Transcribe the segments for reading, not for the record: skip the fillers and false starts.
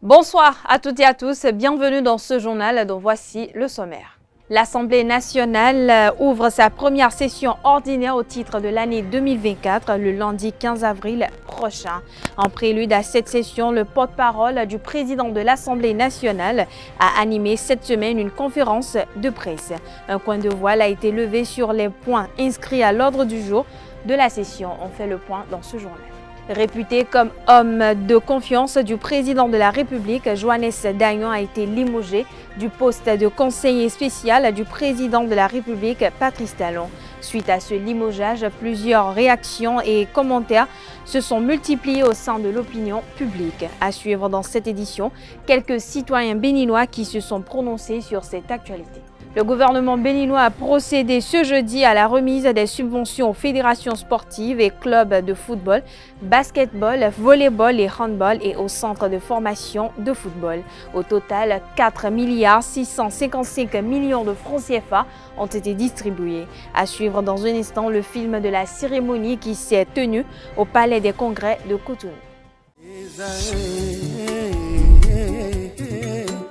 Bonsoir à toutes et à tous, bienvenue dans ce journal dont voici le sommaire. L'Assemblée nationale ouvre sa première session ordinaire au titre de l'année 2024 le lundi 15 avril prochain. En prélude à cette session, le porte-parole du président de l'Assemblée nationale a animé cette semaine une conférence de presse. Un coin de voile a été levé sur les points inscrits à l'ordre du jour de la session. On fait le point dans ce journal. Réputé comme homme de confiance du président de la République, Johannes Dagnon a été limogé du poste de conseiller spécial du président de la République, Patrice Talon. Suite à ce limogeage, plusieurs réactions et commentaires se sont multipliés au sein de l'opinion publique. À suivre dans cette édition, quelques citoyens béninois qui se sont prononcés sur cette actualité. Le gouvernement béninois a procédé ce jeudi à la remise des subventions aux fédérations sportives et clubs de football, basketball, volleyball et handball et aux centres de formation de football. Au total, 4,655 milliards de francs CFA ont été distribués. À suivre dans un instant le film de la cérémonie qui s'est tenue au Palais des Congrès de Cotonou.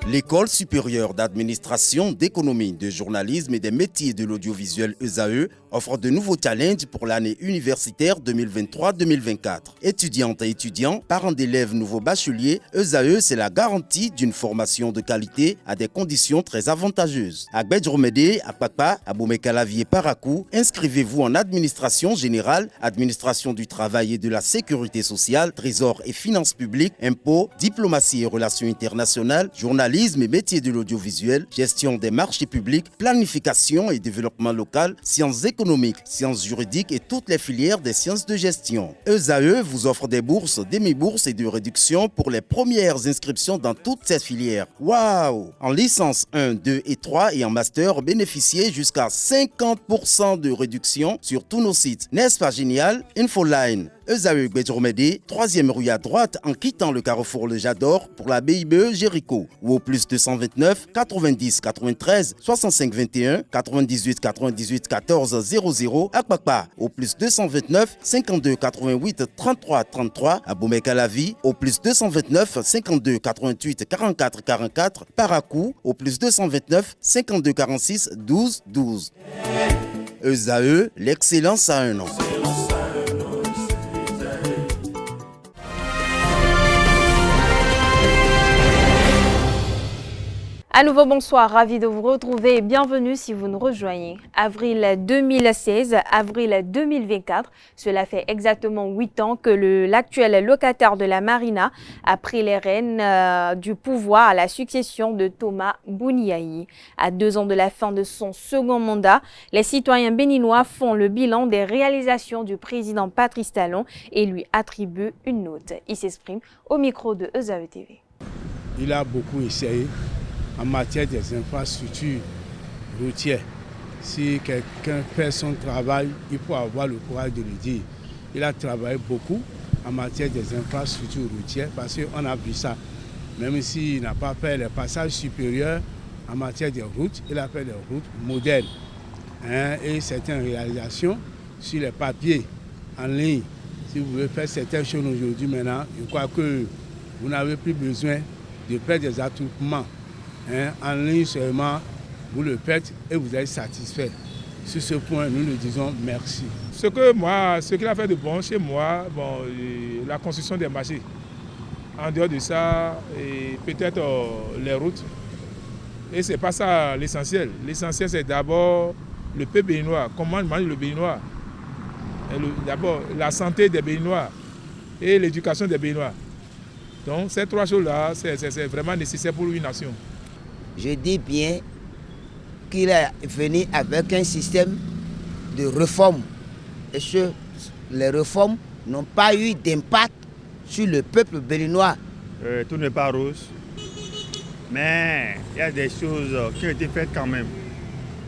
L'École supérieure d'administration, d'économie, de journalisme et des métiers de l'audiovisuel ESAE offre de nouveaux challenges pour l'année universitaire 2023-2024. Étudiantes et étudiants, parents d'élèves nouveaux bacheliers, ESAE, c'est la garantie d'une formation de qualité à des conditions très avantageuses. À Gbedjromede, à Papa, à Boumekalavi et Parakou, inscrivez-vous en administration générale, administration du travail et de la sécurité sociale, trésor et finances publiques, impôts, diplomatie et relations internationales, journalisme et métiers de l'audiovisuel, gestion des marchés publics, planification et développement local, sciences économiques, sciences juridiques et toutes les filières des sciences de gestion. ESAE vous offre des bourses, demi-bourses et de réductions pour les premières inscriptions dans toutes ces filières. Waouh! En licence 1, 2 et 3 et en master, bénéficiez jusqu'à 50% de réduction sur tous nos sites. N'est-ce pas génial? Infoline. ESAE Gbedjromede, 3e rue à droite en quittant le carrefour Le Jador pour la BIBE Jéricho ou au plus 229 90 93 65 21 98 98 14 00 à Kpakpa au plus 229 52 88 33 33 à Boumekalavi au plus 229 52 88 44 44 Parakou au plus 229 52 46 12 12. ESAE, l'excellence à un nom. À nouveau, bonsoir, ravi de vous retrouver et bienvenue si vous nous rejoignez. Avril 2016, avril 2024, cela fait exactement 8 ans que l'actuel locataire de la Marina a pris les rênes du pouvoir à la succession de Thomas Bouniaï. À 2 ans de la fin de son second mandat, les citoyens béninois font le bilan des réalisations du président Patrice Talon et lui attribuent une note. Il s'exprime au micro de ESAE TV. Il a beaucoup essayé en matière des infrastructures routières. Si quelqu'un fait son travail, il faut avoir le courage de le dire. Il a travaillé beaucoup en matière des infrastructures routières parce qu'on a vu ça. Même s'il n'a pas fait les passages supérieurs en matière de routes, il a fait des routes modernes. Et certaines réalisations sur les papiers en ligne. Si vous voulez faire certaines choses aujourd'hui maintenant, je crois que vous n'avez plus besoin de faire des attroupements. En ligne seulement, vous le faites et vous êtes satisfait. Sur ce point, nous le disons merci. Ce qu'il a fait de bon chez moi, la construction des marchés. En dehors de ça, peut-être les routes. Et ce n'est pas ça l'essentiel. L'essentiel, c'est d'abord le peuple béninois. Comment mange le béninois? D'abord, la santé des béninois et l'éducation des béninois. Donc, ces 3 choses-là, c'est vraiment nécessaire pour une nation. Je dis bien qu'il est venu avec un système de réforme. Et les réformes n'ont pas eu d'impact sur le peuple béninois. Tout n'est pas rose, mais il y a des choses qui ont été faites quand même.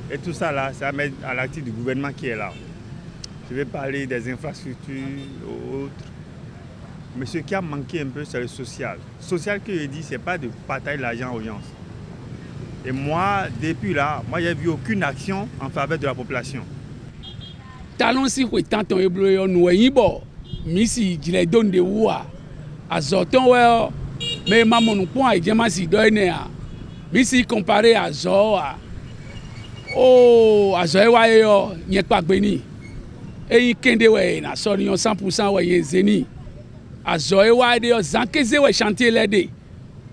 Et tout ça là, ça met à l'actif du gouvernement qui est là. Je vais parler des infrastructures ou autres. Mais ce qui a manqué un peu, c'est le social. Le social que je dis, ce n'est pas de partager l'argent aux gens. Et moi, depuis là, j'ai vu aucune action en faveur de la population. Talon si vous tant on eblo no yibo misi jile donde wa azoton we mais ma mon point est jamais si donné à mais si comparé à Zoa oh à Zoa yo n'y pas béni et kende ouais na soni 100% ouais zeni à Zoa de zankeze ouais chantier l'aide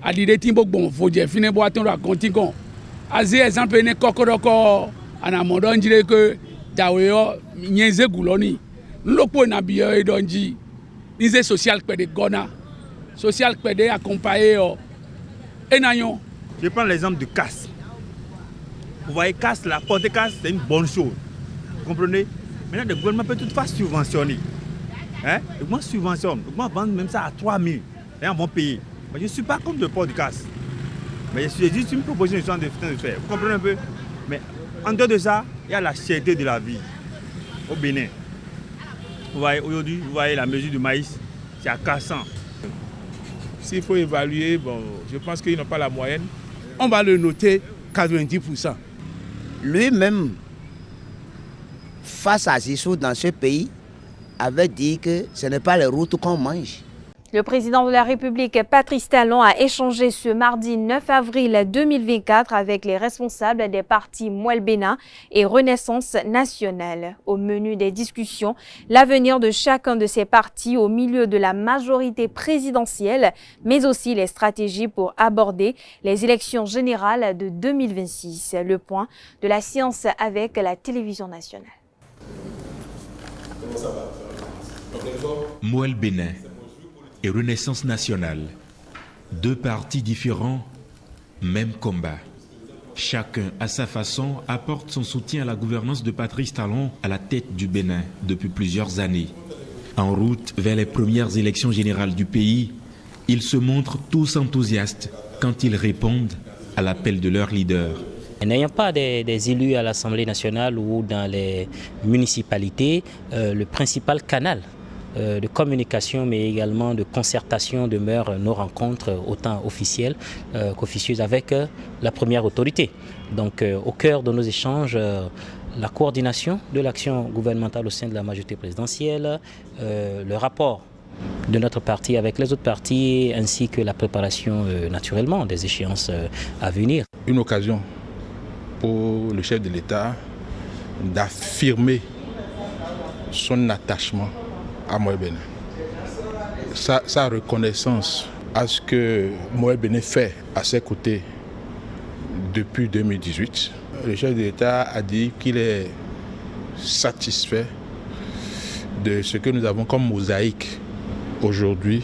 à dire timbo bon faut dire fini boire ton raconter kon azi exemple ne kokoroko ana mondo dire que daweyo nyeze guloni nlopo na biyo edonji nize social pede gona social pede accompagné enayon. Je prends l'exemple du casse. Vous voyez, casse, la portée casse, c'est une bonne chose. Vous comprenez? Maintenant, le gouvernement peut toutefois subventionner. Hein? Le gouvernement subventionne. Le gouvernement vend même ça à 3 000. Et on va payer. Mais je ne suis pas contre le port du casse. Mais c'est juste une proposition que je suis en train de faire. Vous comprenez un peu? Mais en dehors de ça, il y a la cherté de la vie au Bénin. Vous voyez, aujourd'hui, vous voyez la mesure du maïs, c'est à 400. S'il faut évaluer, bon, je pense qu'ils n'ont pas la moyenne. On va le noter 90%. Lui-même, face à Zissou dans ce pays, avait dit que ce n'est pas les routes qu'on mange. Le président de la République, Patrice Talon, a échangé ce mardi 9 avril 2024 avec les responsables des partis Mouel Bénin et Renaissance nationale. Au menu des discussions, l'avenir de chacun de ces partis au milieu de la majorité présidentielle, mais aussi les stratégies pour aborder les élections générales de 2026. Le point de la séance avec la télévision nationale. Mouel Bénin et Renaissance nationale, deux partis différents, même combat. Chacun, à sa façon, apporte son soutien à la gouvernance de Patrice Talon à la tête du Bénin depuis plusieurs années. En route vers les premières élections générales du pays, ils se montrent tous enthousiastes quand ils répondent à l'appel de leur leader. N'ayant pas des élus à l'Assemblée nationale ou dans les municipalités, le principal canal de communication mais également de concertation demeure nos rencontres autant officielles qu'officieuses avec la première autorité. Donc au cœur de nos échanges, la coordination de l'action gouvernementale au sein de la majorité présidentielle, le rapport de notre parti avec les autres partis ainsi que la préparation naturellement des échéances à venir. Une occasion pour le chef de l'État d'affirmer son attachement à Mouel Bénin. Sa reconnaissance à ce que Mouel Bénin fait à ses côtés depuis 2018. Le chef de l'État a dit qu'il est satisfait de ce que nous avons comme mosaïque aujourd'hui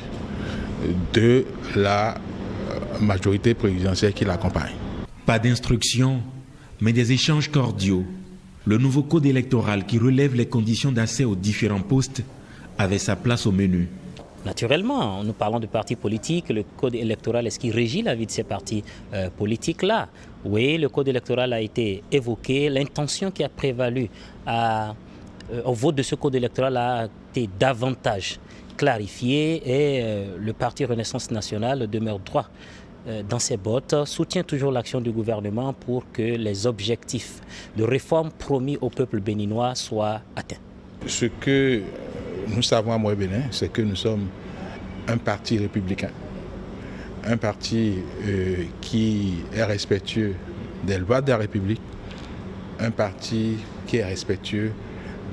de la majorité présidentielle qui l'accompagne. Pas d'instruction, mais des échanges cordiaux. Le nouveau code électoral qui relève les conditions d'accès aux différents postes avait sa place au menu. Naturellement, nous parlons de partis politiques, le code électoral est ce qui régit la vie de ces partis politiques-là. Oui, le code électoral a été évoqué, l'intention qui a prévalu au vote de ce code électoral a été davantage clarifiée et le parti Renaissance nationale demeure droit dans ses bottes, soutient toujours l'action du gouvernement pour que les objectifs de réforme promis au peuple béninois soient atteints. Ce que nous savons à Mouel Bénin, c'est que nous sommes un parti républicain, un parti qui est respectueux des lois de la République, un parti qui est respectueux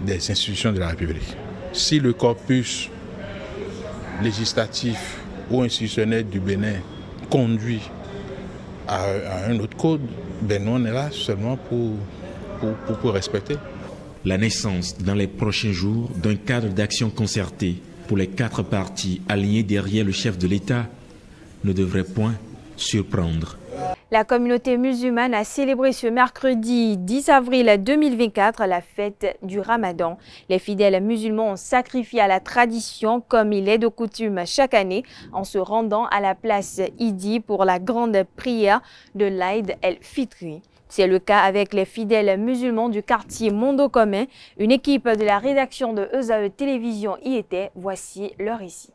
des institutions de la République. Si le corpus législatif ou institutionnel du Bénin conduit à un autre code, ben nous on est là seulement pour respecter. La naissance dans les prochains jours d'un cadre d'action concerté pour les 4 partis alignés derrière le chef de l'État ne devrait point surprendre. La communauté musulmane a célébré ce mercredi 10 avril 2024 la fête du Ramadan. Les fidèles musulmans ont sacrifié à la tradition comme il est de coutume chaque année en se rendant à la place Idi pour la grande prière de l'Aïd el-Fitri. C'est le cas avec les fidèles musulmans du quartier Mondo Commun. Une équipe de la rédaction de ESAE Télévision y était. Voici leur récit.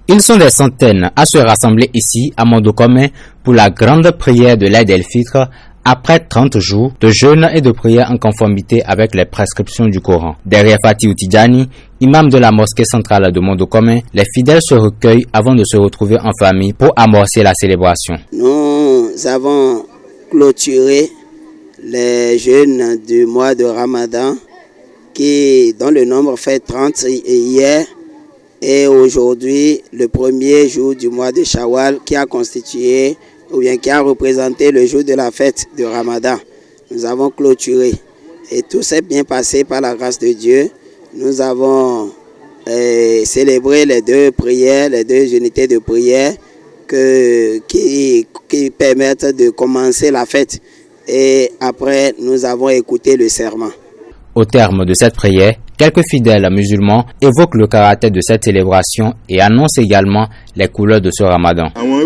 Ils sont des centaines à se rassembler ici à Mondo Commun pour la grande prière de l'Aïd el-Fitr après 30 jours de jeûne et de prière en conformité avec les prescriptions du Coran. Derrière Fatih Tidjani, imam de la mosquée centrale de Monde Commun, les fidèles se recueillent avant de se retrouver en famille pour amorcer la célébration. Nous avons clôturé les jeûnes du mois de Ramadan dont le nombre fait 30 hier et aujourd'hui le premier jour du mois de Shawwal qui a constitué ou bien qui a représenté le jour de la fête de Ramadan. Nous avons clôturé et tout s'est bien passé par la grâce de Dieu. Nous avons célébré les deux prières, les deux unités de prière qui permettent de commencer la fête. Et après, nous avons écouté le serment. Au terme de cette prière, quelques fidèles musulmans évoquent le caractère de cette célébration et annoncent également les couleurs de ce Ramadan. On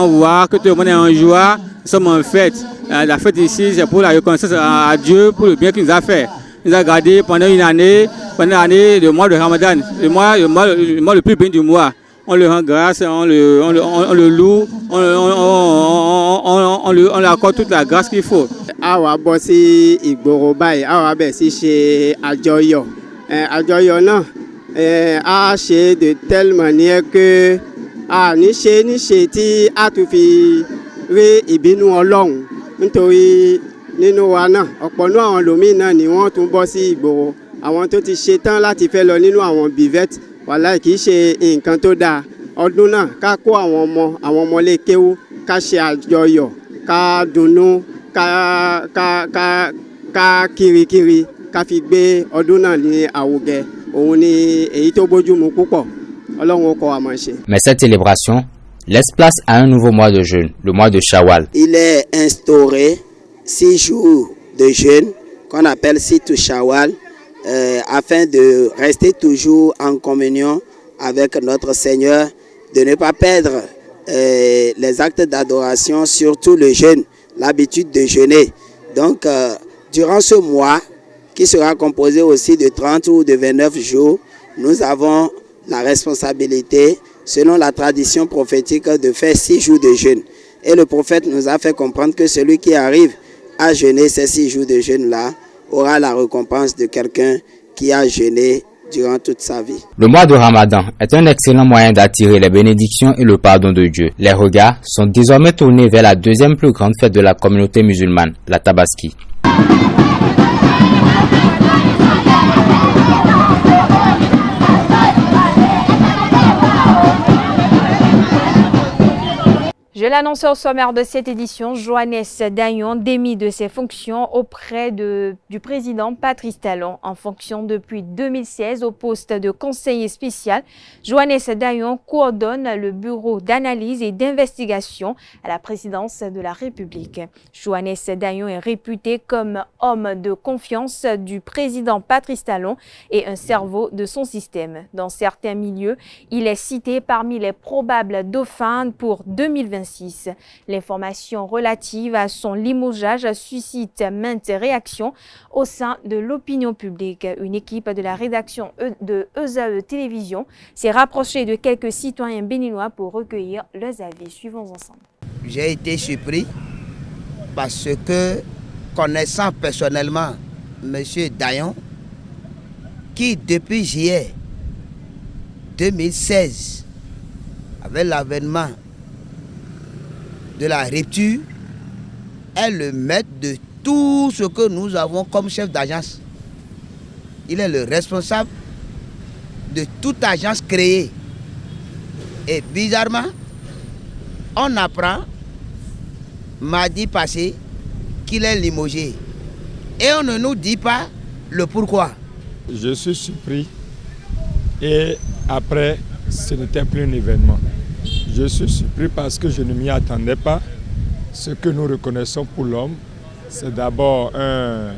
voit que tout le monde est en joie, nous sommes en fête. La fête ici, c'est pour la reconnaissance à Dieu, pour le bien qu'il nous a fait. Il nous a gardé pendant l'année, le mois de Ramadan, le mois le plus béni du mois. On le rend grâce, on le loue, on lui accorde toute la grâce qu'il faut. Awa bossi igboro báyìí, awa bẹ̀ sí ṣe àjọyọ̀. Àjọyọ̀ náà a ṣe de telle manière que a ní ṣe tí a tún fi rí ìbínú Ọlọ́run nítorí nínú wa náà ọ̀pọ̀ náà àwọn lòmíì náà ni wọ́n tún bọ́ sí ìgboro àwọn tó ti ṣe tán láti fẹ́ lọ nínú àwọn bivette wàláì kì í ṣe nǹkan tó dáa ọdún náà ká kó àwọn ọmọlé kéwú ká ṣe àjọyọ̀ ká dunnú ká kirikiri ká fi gbé ọdún náà ní àwùgẹ òun ni èyí tó bójúmu púpọ̀ Ọlọ́run kọ́ wa máa ṣe. Mais cette célébration laisse place à un nouveau mois de jeûne, le mois de Shawwal. Il est instauré 6 jours de jeûne qu'on appelle Situ Shawwal afin de rester toujours en communion avec notre Seigneur, de ne pas perdre les actes d'adoration, surtout le jeûne, l'habitude de jeûner. Donc, durant ce mois, qui sera composé aussi de 30 ou de 29 jours, nous avons la responsabilité, selon la tradition prophétique, de faire 6 jours de jeûne. Et le prophète nous a fait comprendre que celui qui arrive à jeûner ces 6 jours de jeûne-là aura la récompense de quelqu'un qui a jeûné durant toute sa vie. Le mois de Ramadan est un excellent moyen d'attirer les bénédictions et le pardon de Dieu. Les regards sont désormais tournés vers la deuxième plus grande fête de la communauté musulmane, la Tabaski. Je l'annonçais au sommaire de cette édition, Johannes Dagnon démis de ses fonctions auprès du président Patrice Talon. En fonction depuis 2016 au poste de conseiller spécial, Johannes Dagnon coordonne le bureau d'analyse et d'investigation à la présidence de la République. Johannes Dagnon est réputé comme homme de confiance du président Patrice Talon et un cerveau de son système. Dans certains milieux, il est cité parmi les probables dauphins pour 2026. L'information relative à son limogeage suscite maintes réactions au sein de l'opinion publique. Une équipe de la rédaction de ESAE Télévision s'est rapprochée de quelques citoyens béninois pour recueillir leurs avis. Suivons ensemble. J'ai été surpris parce que, connaissant personnellement M. Dagnon, qui depuis juillet 2016, avec l'avènement de la rupture, est le maître de tout ce que nous avons comme chef d'agence. Il est le responsable de toute agence créée. Et bizarrement, on apprend mardi passé qu'il est limogé. Et on ne nous dit pas le pourquoi. Je suis surpris et après, ce n'était plus un événement. Je suis surpris parce que je ne m'y attendais pas. Ce que nous reconnaissons pour l'homme, c'est d'abord un,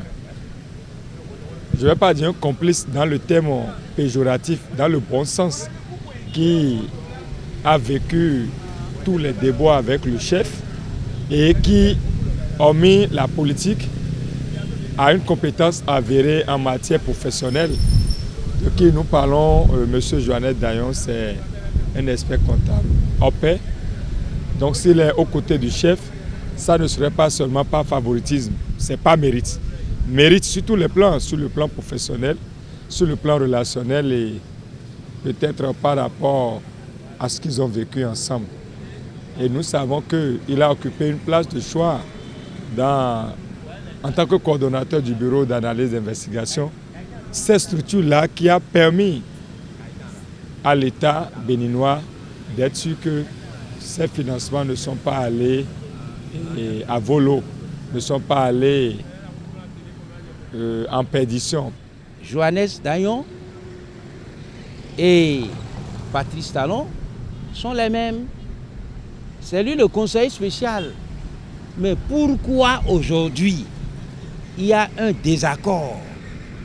je ne vais pas dire un complice dans le terme péjoratif, dans le bon sens, qui a vécu tous les déboires avec le chef et qui, hormis la politique, a une compétence avérée en matière professionnelle, de qui nous parlons, M. Joannès Dayon, c'est un expert comptable en paix. Donc s'il est aux côtés du chef, ça ne serait pas seulement par favoritisme, c'est pas mérite. Mérite sur tous les plans, sur le plan professionnel, sur le plan relationnel et peut-être par rapport à ce qu'ils ont vécu ensemble. Et nous savons qu'il a occupé une place de choix en tant que coordonnateur du bureau d'analyse d'investigation. Cette structure-là qui a permis à l'État béninois d'être sûr que ces financements ne sont pas allés à volo, ne sont pas allés en perdition. Joannès Dayon et Patrice Talon sont les mêmes. C'est lui le conseiller spécial. Mais pourquoi aujourd'hui il y a un désaccord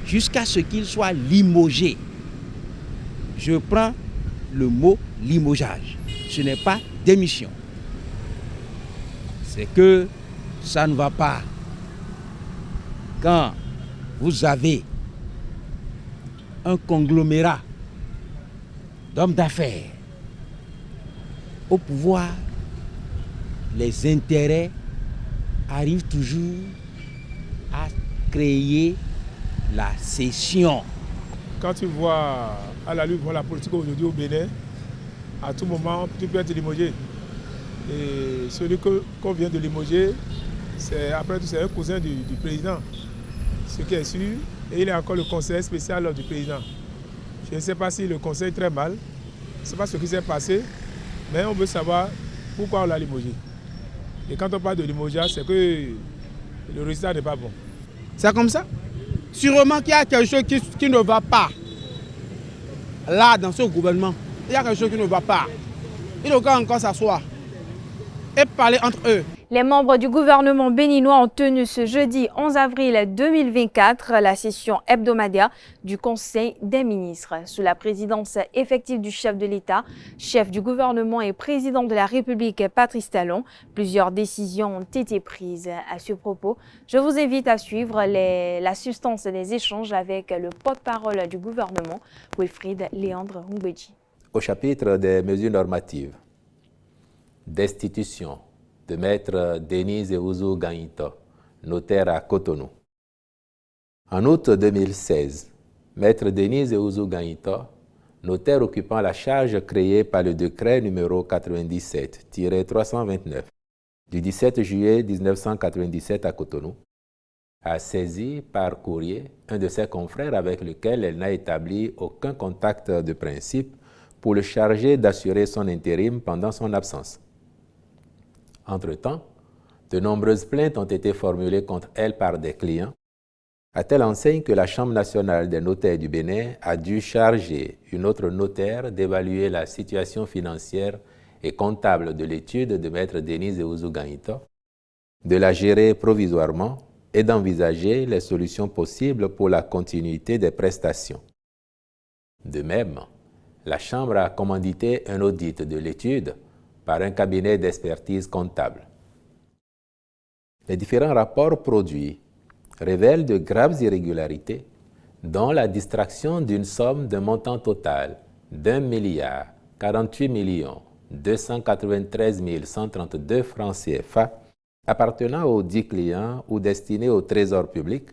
jusqu'à ce qu'il soit limogé? Je prends le mot limogeage. Ce n'est pas démission. C'est que ça ne va pas. Quand vous avez un conglomérat d'hommes d'affaires au pouvoir, les intérêts arrivent toujours à créer la scission. Quand tu vois à la lutte pour la politique aujourd'hui au Bénin, à tout moment, tu peux être limogé. Et celui qu'on vient de limoger, après tout, c'est un cousin du président. Ce qui est sûr, et il est encore le conseiller spécial du président. Je ne sais pas s'il le conseille très mal, je ne sais pas ce qui s'est passé, mais on veut savoir pourquoi on l'a limogé. Et quand on parle de limogeage, c'est que le résultat n'est pas bon. C'est comme ça. Sûrement qu'il y a quelque chose qui ne va pas. Là, dans ce gouvernement, il y a quelque chose qui ne va pas. Il faut encore s'asseoir et parler entre eux. Les membres du gouvernement béninois ont tenu ce jeudi 11 avril 2024 la session hebdomadaire du Conseil des ministres. Sous la présidence effective du chef de l'État, chef du gouvernement et président de la République Patrice Talon, plusieurs décisions ont été prises. À ce propos, je vous invite à suivre la substance des échanges avec le porte-parole du gouvernement, Wilfried Léandre Ngweji. Au chapitre des mesures normatives, destitution de Maître Denise Ouzou Ganyito, notaire à Cotonou. En août 2016, Maître Denise Ouzou Ganyito, notaire occupant la charge créée par le décret numéro 97-329 du 17 juillet 1997 à Cotonou, a saisi par courrier un de ses confrères avec lequel elle n'a établi aucun contact de principe pour le charger d'assurer son intérim pendant son absence. Entre-temps, de nombreuses plaintes ont été formulées contre elle par des clients, à telle enseigne que la Chambre nationale des notaires du Bénin a dû charger une autre notaire d'évaluer la situation financière et comptable de l'étude de Maître Denise Ouzou Ganyito, de la gérer provisoirement et d'envisager les solutions possibles pour la continuité des prestations. De même, la Chambre a commandité un audit de l'étude par un cabinet d'expertise comptable. Les différents rapports produits révèlent de graves irrégularités, dont la distraction d'une somme d'un montant total d'1,048,293,132 francs CFA appartenant aux 10 clients ou destinés au trésor public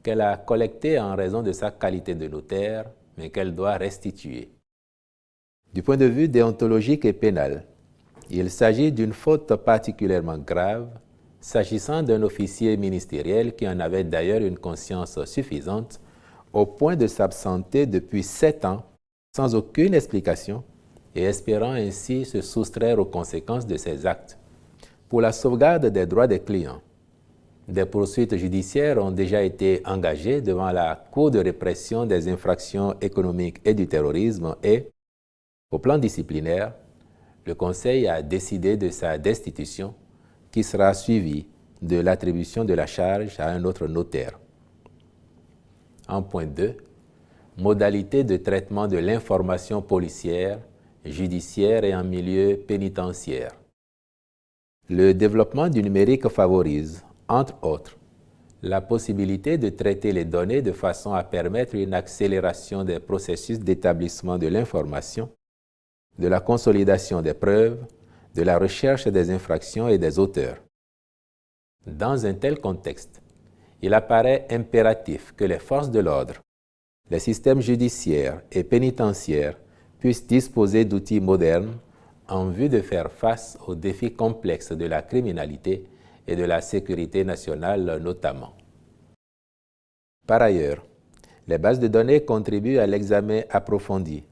qu'elle a collecté en raison de sa qualité de notaire, mais qu'elle doit restituer. Du point de vue déontologique et pénal, il s'agit d'une faute particulièrement grave, s'agissant d'un officier ministériel qui en avait d'ailleurs une conscience suffisante au point de s'absenter depuis 7 ans sans aucune explication et espérant ainsi se soustraire aux conséquences de ses actes. Pour la sauvegarde des droits des clients, des poursuites judiciaires ont déjà été engagées devant la Cour de répression des infractions économiques et du terrorisme et, au plan disciplinaire, le Conseil a décidé de sa destitution qui sera suivie de l'attribution de la charge à un autre notaire. En point 2, modalité de traitement de l'information policière, judiciaire et en milieu pénitentiaire. Le développement du numérique favorise, entre autres, la possibilité de traiter les données de façon à permettre une accélération des processus d'établissement de l'information, de la consolidation des preuves, de la recherche des infractions et des auteurs. Dans un tel contexte, il apparaît impératif que les forces de l'ordre, les systèmes judiciaires et pénitentiaires puissent disposer d'outils modernes en vue de faire face aux défis complexes de la criminalité et de la sécurité nationale notamment. Par ailleurs, les bases de données contribuent à l'examen approfondi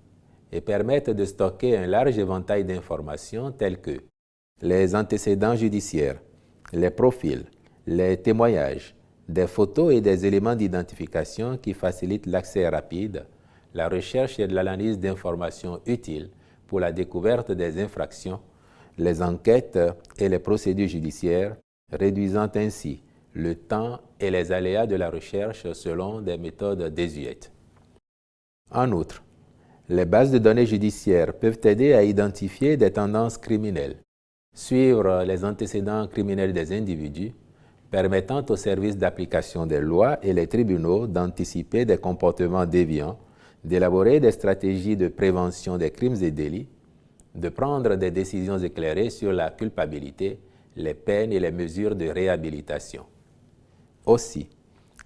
et permettent de stocker un large éventail d'informations telles que les antécédents judiciaires, les profils, les témoignages, des photos et des éléments d'identification qui facilitent l'accès rapide, la recherche et l'analyse d'informations utiles pour la découverte des infractions, les enquêtes et les procédures judiciaires, réduisant ainsi le temps et les aléas de la recherche selon des méthodes désuètes. En outre, les bases de données judiciaires peuvent aider à identifier des tendances criminelles, suivre les antécédents criminels des individus, permettant aux services d'application des lois et les tribunaux d'anticiper des comportements déviants, d'élaborer des stratégies de prévention des crimes et délits, de prendre des décisions éclairées sur la culpabilité, les peines et les mesures de réhabilitation. Aussi,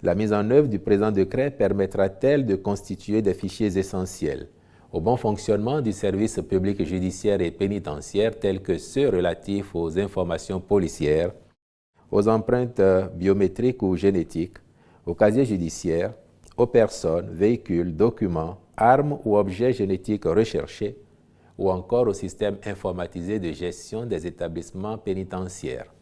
la mise en œuvre du présent décret permettra-t-elle de constituer des fichiers essentiels au bon fonctionnement du service public judiciaire et pénitentiaire tels que ceux relatifs aux informations policières, aux empreintes biométriques ou génétiques, au casier judiciaire, aux personnes, véhicules, documents, armes ou objets génétiques recherchés, ou encore au système informatisé de gestion des établissements pénitentiaires.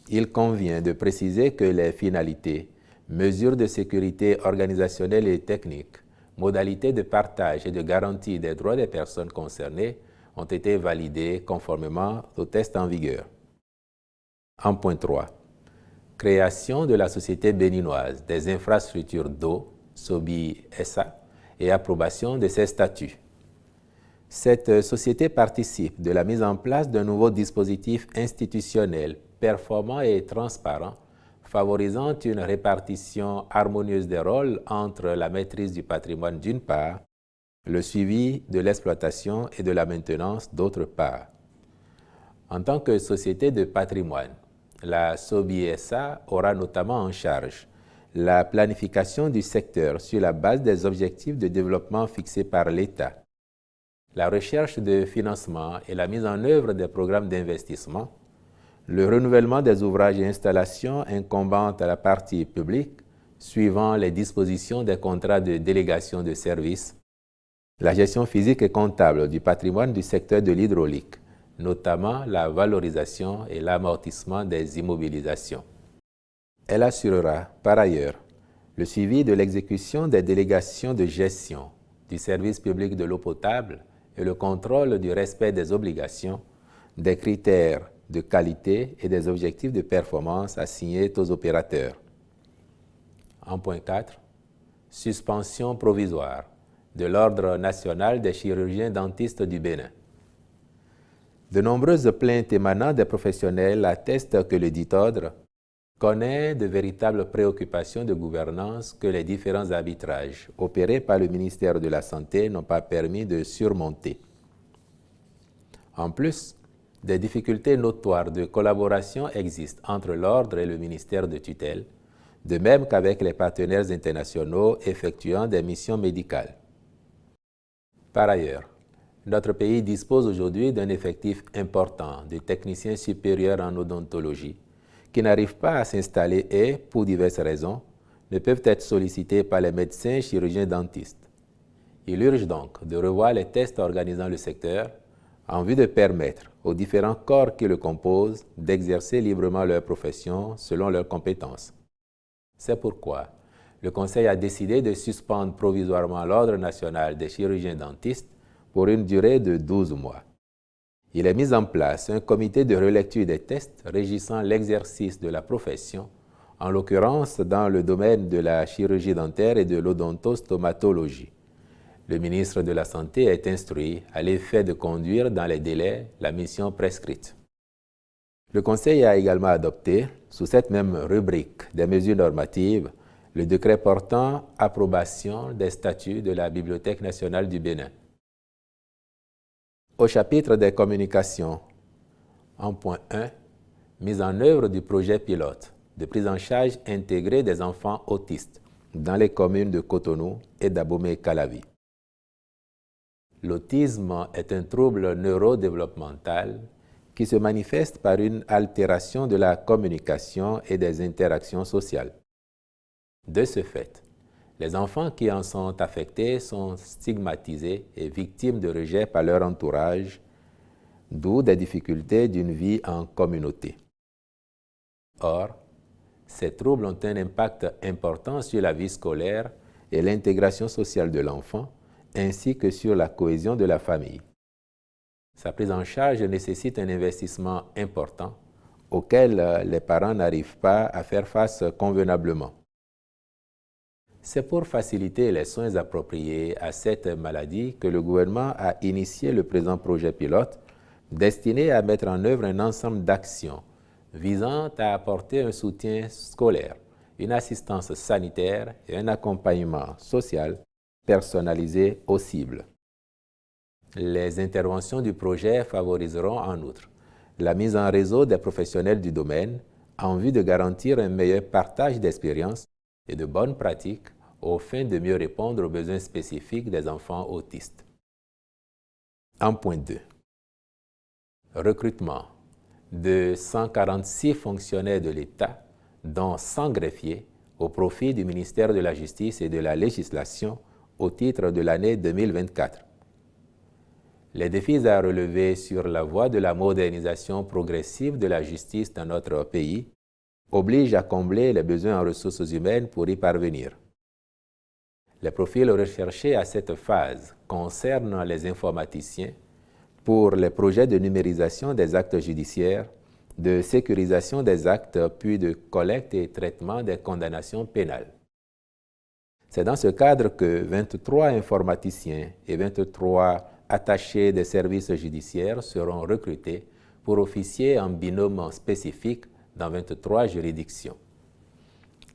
Il convient de préciser que les finalités, mesures de sécurité organisationnelles et techniques, modalités de partage et de garantie des droits des personnes concernées ont été validées conformément aux tests en vigueur. En point 3. Création de la Société béninoise des infrastructures d'eau, SOBI SA, et approbation de ses statuts. Cette société participe de la mise en place d'un nouveau dispositif institutionnel performant et transparent, favorisant une répartition harmonieuse des rôles entre la maîtrise du patrimoine d'une part, le suivi de l'exploitation et de la maintenance d'autre part. En tant que société de patrimoine, la SOBI SA aura notamment en charge la planification du secteur sur la base des objectifs de développement fixés par l'État, la recherche de financement et la mise en œuvre des programmes d'investissement, le renouvellement des ouvrages et installations incombant à la partie publique, suivant les dispositions des contrats de délégation de services, la gestion physique et comptable du patrimoine du secteur de l'hydraulique, notamment la valorisation et l'amortissement des immobilisations. Elle assurera, par ailleurs, le suivi de l'exécution des délégations de gestion du service public de l'eau potable et le contrôle du respect des obligations, des critères de qualité et des objectifs de performance assignés aux opérateurs. En point 4, suspension provisoire de l'Ordre national des chirurgiens dentistes du Bénin. De nombreuses plaintes émanant des professionnels attestent que le dit ordre connaît de véritables préoccupations de gouvernance que les différents arbitrages opérés par le ministère de la Santé n'ont pas permis de surmonter. En plus, des difficultés notoires de collaboration existent entre l'ordre et le ministère de tutelle, de même qu'avec les partenaires internationaux effectuant des missions médicales. Par ailleurs, notre pays dispose aujourd'hui d'un effectif important de techniciens supérieurs en odontologie qui n'arrivent pas à s'installer et, pour diverses raisons, ne peuvent être sollicités par les médecins chirurgiens dentistes. Il urge donc de revoir les tests organisant le secteur en vue de permettre aux différents corps qui le composent d'exercer librement leur profession selon leurs compétences. C'est pourquoi le Conseil a décidé de suspendre provisoirement l'Ordre national des chirurgiens dentistes pour une durée de 12 mois. Il est mis en place un comité de relecture des tests régissant l'exercice de la profession, en l'occurrence dans le domaine de la chirurgie dentaire et de l'odontostomatologie. Le ministre de la Santé est instruit à l'effet de conduire dans les délais la mission prescrite. Le Conseil a également adopté, sous cette même rubrique des mesures normatives, le décret portant approbation des statuts de la Bibliothèque nationale du Bénin. Au chapitre des communications, en point 1, mise en œuvre du projet pilote de prise en charge intégrée des enfants autistes dans les communes de Cotonou et d'Abomey-Calavi. L'autisme est un trouble neurodéveloppemental qui se manifeste par une altération de la communication et des interactions sociales. De ce fait, les enfants qui en sont affectés sont stigmatisés et victimes de rejet par leur entourage, d'où des difficultés d'une vie en communauté. Or, ces troubles ont un impact important sur la vie scolaire et l'intégration sociale de l'enfant, ainsi que sur la cohésion de la famille. Sa prise en charge nécessite un investissement important auquel les parents n'arrivent pas à faire face convenablement. C'est pour faciliter les soins appropriés à cette maladie que le gouvernement a initié le présent projet pilote destiné à mettre en œuvre un ensemble d'actions visant à apporter un soutien scolaire, une assistance sanitaire et un accompagnement social personnalisé aux cibles. Les interventions du projet favoriseront en outre la mise en réseau des professionnels du domaine en vue de garantir un meilleur partage d'expériences et de bonnes pratiques aux fins de mieux répondre aux besoins spécifiques des enfants autistes. En point 2. Recrutement de 146 fonctionnaires de l'État, dont 100 greffiers, au profit du ministère de la Justice et de la Législation au titre de l'année 2024. Les défis à relever sur la voie de la modernisation progressive de la justice dans notre pays obligent à combler les besoins en ressources humaines pour y parvenir. Les profils recherchés à cette phase concernent les informaticiens pour les projets de numérisation des actes judiciaires, de sécurisation des actes, puis de collecte et traitement des condamnations pénales. C'est dans ce cadre que 23 informaticiens et 23 attachés des services judiciaires seront recrutés pour officier en binôme spécifique dans 23 juridictions.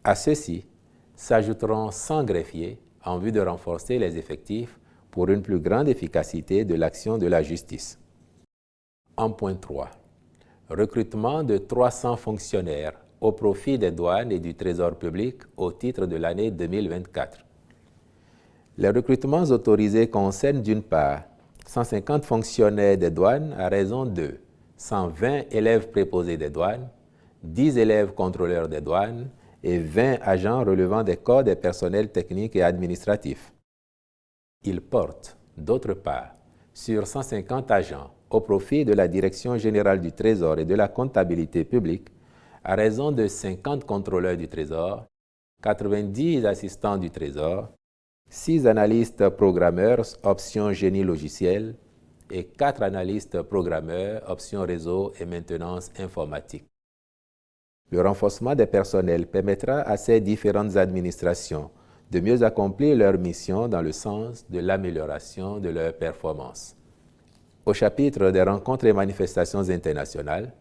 À ceux-ci s'ajouteront 100 greffiers en vue de renforcer les effectifs pour une plus grande efficacité de l'action de la justice. En point 3. Recrutement de 300 fonctionnaires au profit des douanes et du Trésor public au titre de l'année 2024. Les recrutements autorisés concernent d'une part 150 fonctionnaires des douanes à raison de 120 élèves préposés des douanes, 10 élèves contrôleurs des douanes et 20 agents relevant des corps des personnels techniques et administratifs. Il porte, d'autre part, sur 150 agents au profit de la Direction générale du Trésor et de la comptabilité publique, à raison de 50 contrôleurs du Trésor, 90 assistants du Trésor, 6 analystes programmeurs option génie logiciel et 4 analystes programmeurs option réseau et maintenance informatique. Le renforcement des personnels permettra à ces différentes administrations de mieux accomplir leur mission dans le sens de l'amélioration de leur performance. Au chapitre des rencontres et manifestations internationales,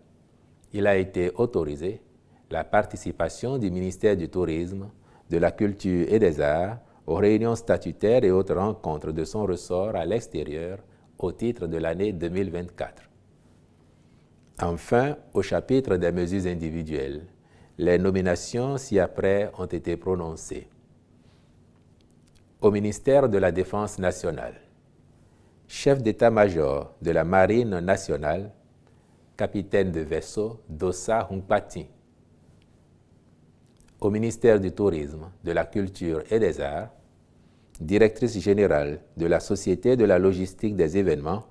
il a été autorisé la participation du ministère du Tourisme, de la Culture et des Arts aux réunions statutaires et autres rencontres de son ressort à l'extérieur au titre de l'année 2024. Enfin, au chapitre des mesures individuelles, les nominations ci-après ont été prononcées. Au ministère de la Défense nationale, chef d'état-major de la Marine nationale, capitaine de vaisseau Dossa Hunkpati. Au ministère du Tourisme, de la Culture et des Arts, directrice générale de la Société de la logistique des événements,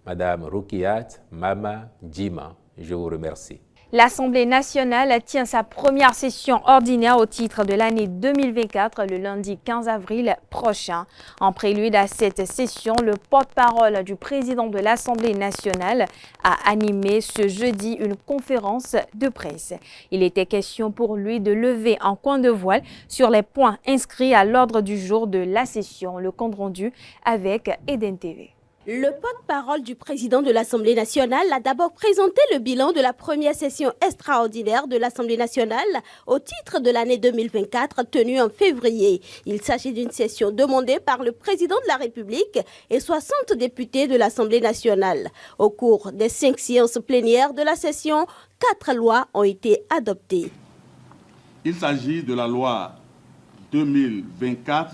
Madame Rukiat Mama Djima. Je vous remercie. L'Assemblée nationale tient sa première session ordinaire au titre de l'année 2024 le lundi 15 avril prochain. En prélude à cette session, le porte-parole du président de l'Assemblée nationale a animé ce jeudi une conférence de presse. Il était question pour lui de lever un coin de voile sur les points inscrits à l'ordre du jour de la session. Le compte rendu avec Eden TV. Le porte-parole du président de l'Assemblée nationale a d'abord présenté le bilan de la première session extraordinaire de l'Assemblée nationale au titre de l'année 2024 tenue en février. Il s'agit d'une session demandée par le président de la République et 60 députés de l'Assemblée nationale. Au cours des 5 séances plénières de la session, 4 lois ont été adoptées. Il s'agit de la loi 2024-10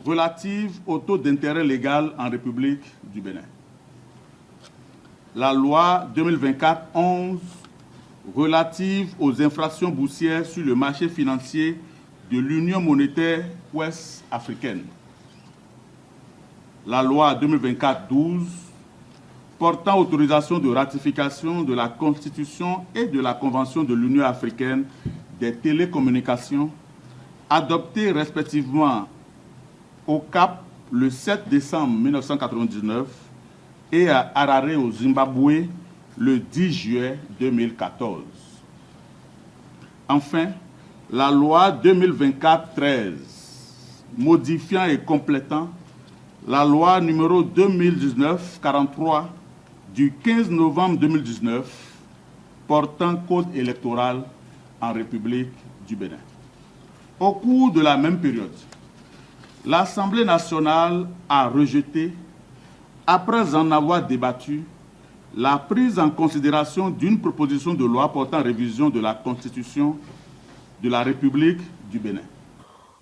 relative au taux d'intérêt légal en République du Bénin. La loi 2024-11 relative aux infractions boursières sur le marché financier de l'Union monétaire ouest-africaine. La loi 2024-12 portant autorisation de ratification de la Constitution et de la Convention de l'Union africaine des télécommunications, adoptées respectivement au Cap le 7 décembre 1999 et à Harare au Zimbabwe le 10 juillet 2014. Enfin, la loi 2024-13 modifiant et complétant la loi numéro 2019-43 du 15 novembre 2019 portant code électoral en République du Bénin. Au cours de la même période, l'Assemblée nationale a rejeté, après en avoir débattu, la prise en considération d'une proposition de loi portant révision de la Constitution de la République du Bénin.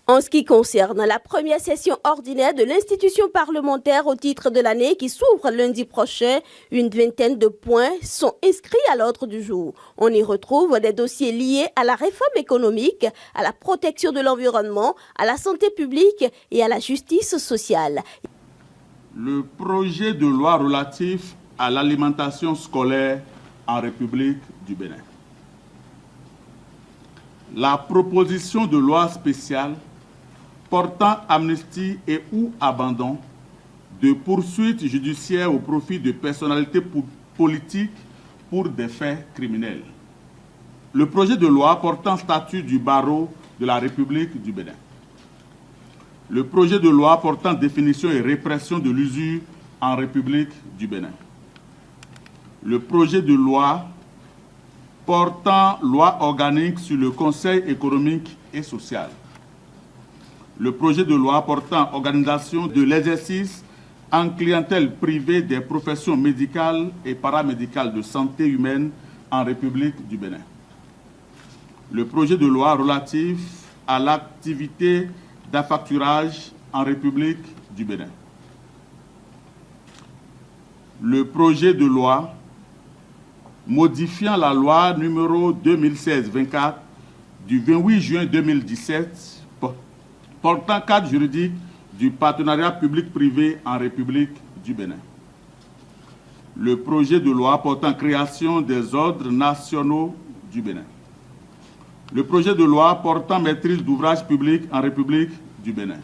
En ce qui concerne la première session ordinaire de l'institution parlementaire au titre de l'année qui s'ouvre lundi prochain, une vingtaine de points sont inscrits à l'ordre du jour. On y retrouve des dossiers liés à la réforme économique, à la protection de l'environnement, à la santé publique et à la justice sociale. Le projet de loi relatif à l'alimentation scolaire en République du Bénin. La proposition de loi spéciale portant amnistie et ou abandon de poursuites judiciaires au profit de personnalités politiques pour des faits criminels. Le projet de loi portant statut du barreau de la République du Bénin. Le projet de loi portant définition et répression de l'usure en République du Bénin. Le projet de loi portant loi organique sur le Conseil économique et social. Le projet de loi portant organisation de l'exercice en clientèle privée des professions médicales et paramédicales de santé humaine en République du Bénin. Le projet de loi relatif à l'activité d'affacturage en République du Bénin. Le projet de loi modifiant la loi numéro 2016-24 du 28 juin 2017 portant cadre juridique du partenariat public-privé en République du Bénin. Le projet de loi portant création des ordres nationaux du Bénin. Le projet de loi portant maîtrise d'ouvrage public en République du Bénin.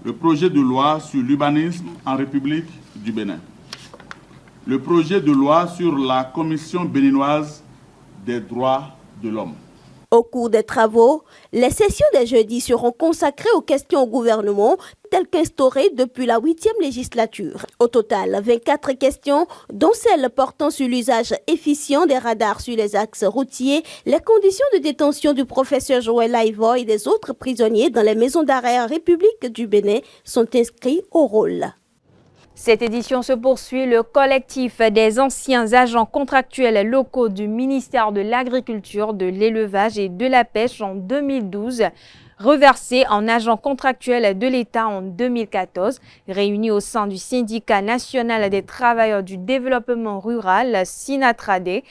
Le projet de loi sur l'urbanisme en République du Bénin. Le projet de loi sur la Commission béninoise des droits de l'homme. Au cours des travaux, les sessions des jeudis seront consacrées aux questions au gouvernement telles qu'instaurées depuis la 8e législature. Au total, 24 questions, dont celles portant sur l'usage efficient des radars sur les axes routiers, les conditions de détention du professeur Joël Aivo et des autres prisonniers dans les maisons d'arrêt en République du Bénin, sont inscrits au rôle. Cette édition se poursuit. Le collectif des anciens agents contractuels locaux du ministère de l'Agriculture, de l'Élevage et de la Pêche en 2012, reversés en agents contractuels de l'État en 2014, réunis au sein du syndicat national des travailleurs du développement rural, SINATRADE,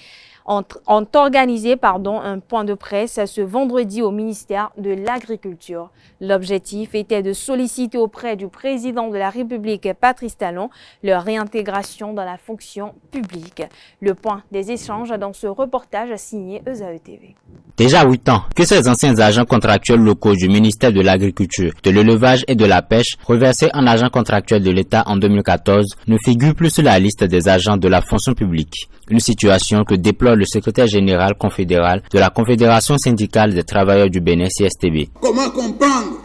ont organisé un point de presse ce vendredi au ministère de l'Agriculture. L'objectif était de solliciter auprès du président de la République, Patrice Talon, leur réintégration dans la fonction publique. Le point des échanges dans ce reportage signé ESAE TV. Déjà 8 ans que ces anciens agents contractuels locaux du ministère de l'Agriculture, de l'Élevage et de la Pêche, reversés en agents contractuels de l'État en 2014, ne figurent plus sur la liste des agents de la fonction publique. Une situation que déplore le secrétaire général confédéral de la Confédération syndicale des travailleurs du Bénin, CSTB. Comment comprendre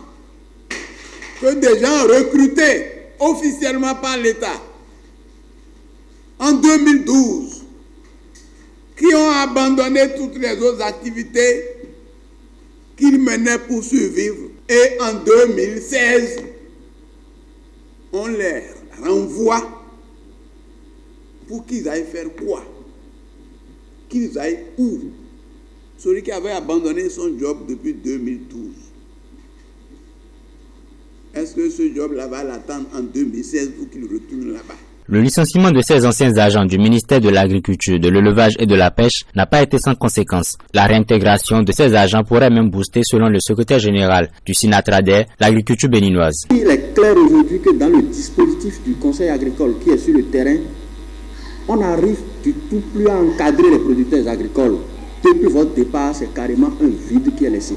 que des gens recrutés officiellement par l'État en 2012, qui ont abandonné toutes les autres activités qu'ils menaient pour survivre. Et en 2016, on les renvoie pour qu'ils aillent faire quoi? Qu'ils aillent où? Celui qui avait abandonné son job depuis 2012. Est-ce que ce job-là va l'attendre en 2016 pour qu'il retourne là-bas? Le licenciement de ces anciens agents du ministère de l'Agriculture, de l'Élevage et de la Pêche n'a pas été sans conséquence. La réintégration de ces agents pourrait même booster, selon le secrétaire général du Sinatrader, l'agriculture béninoise. Il est clair aujourd'hui que dans le dispositif du Conseil agricole qui est sur le terrain, on n'arrive du tout plus à encadrer les producteurs agricoles. Depuis votre départ, c'est carrément un vide qui est laissé.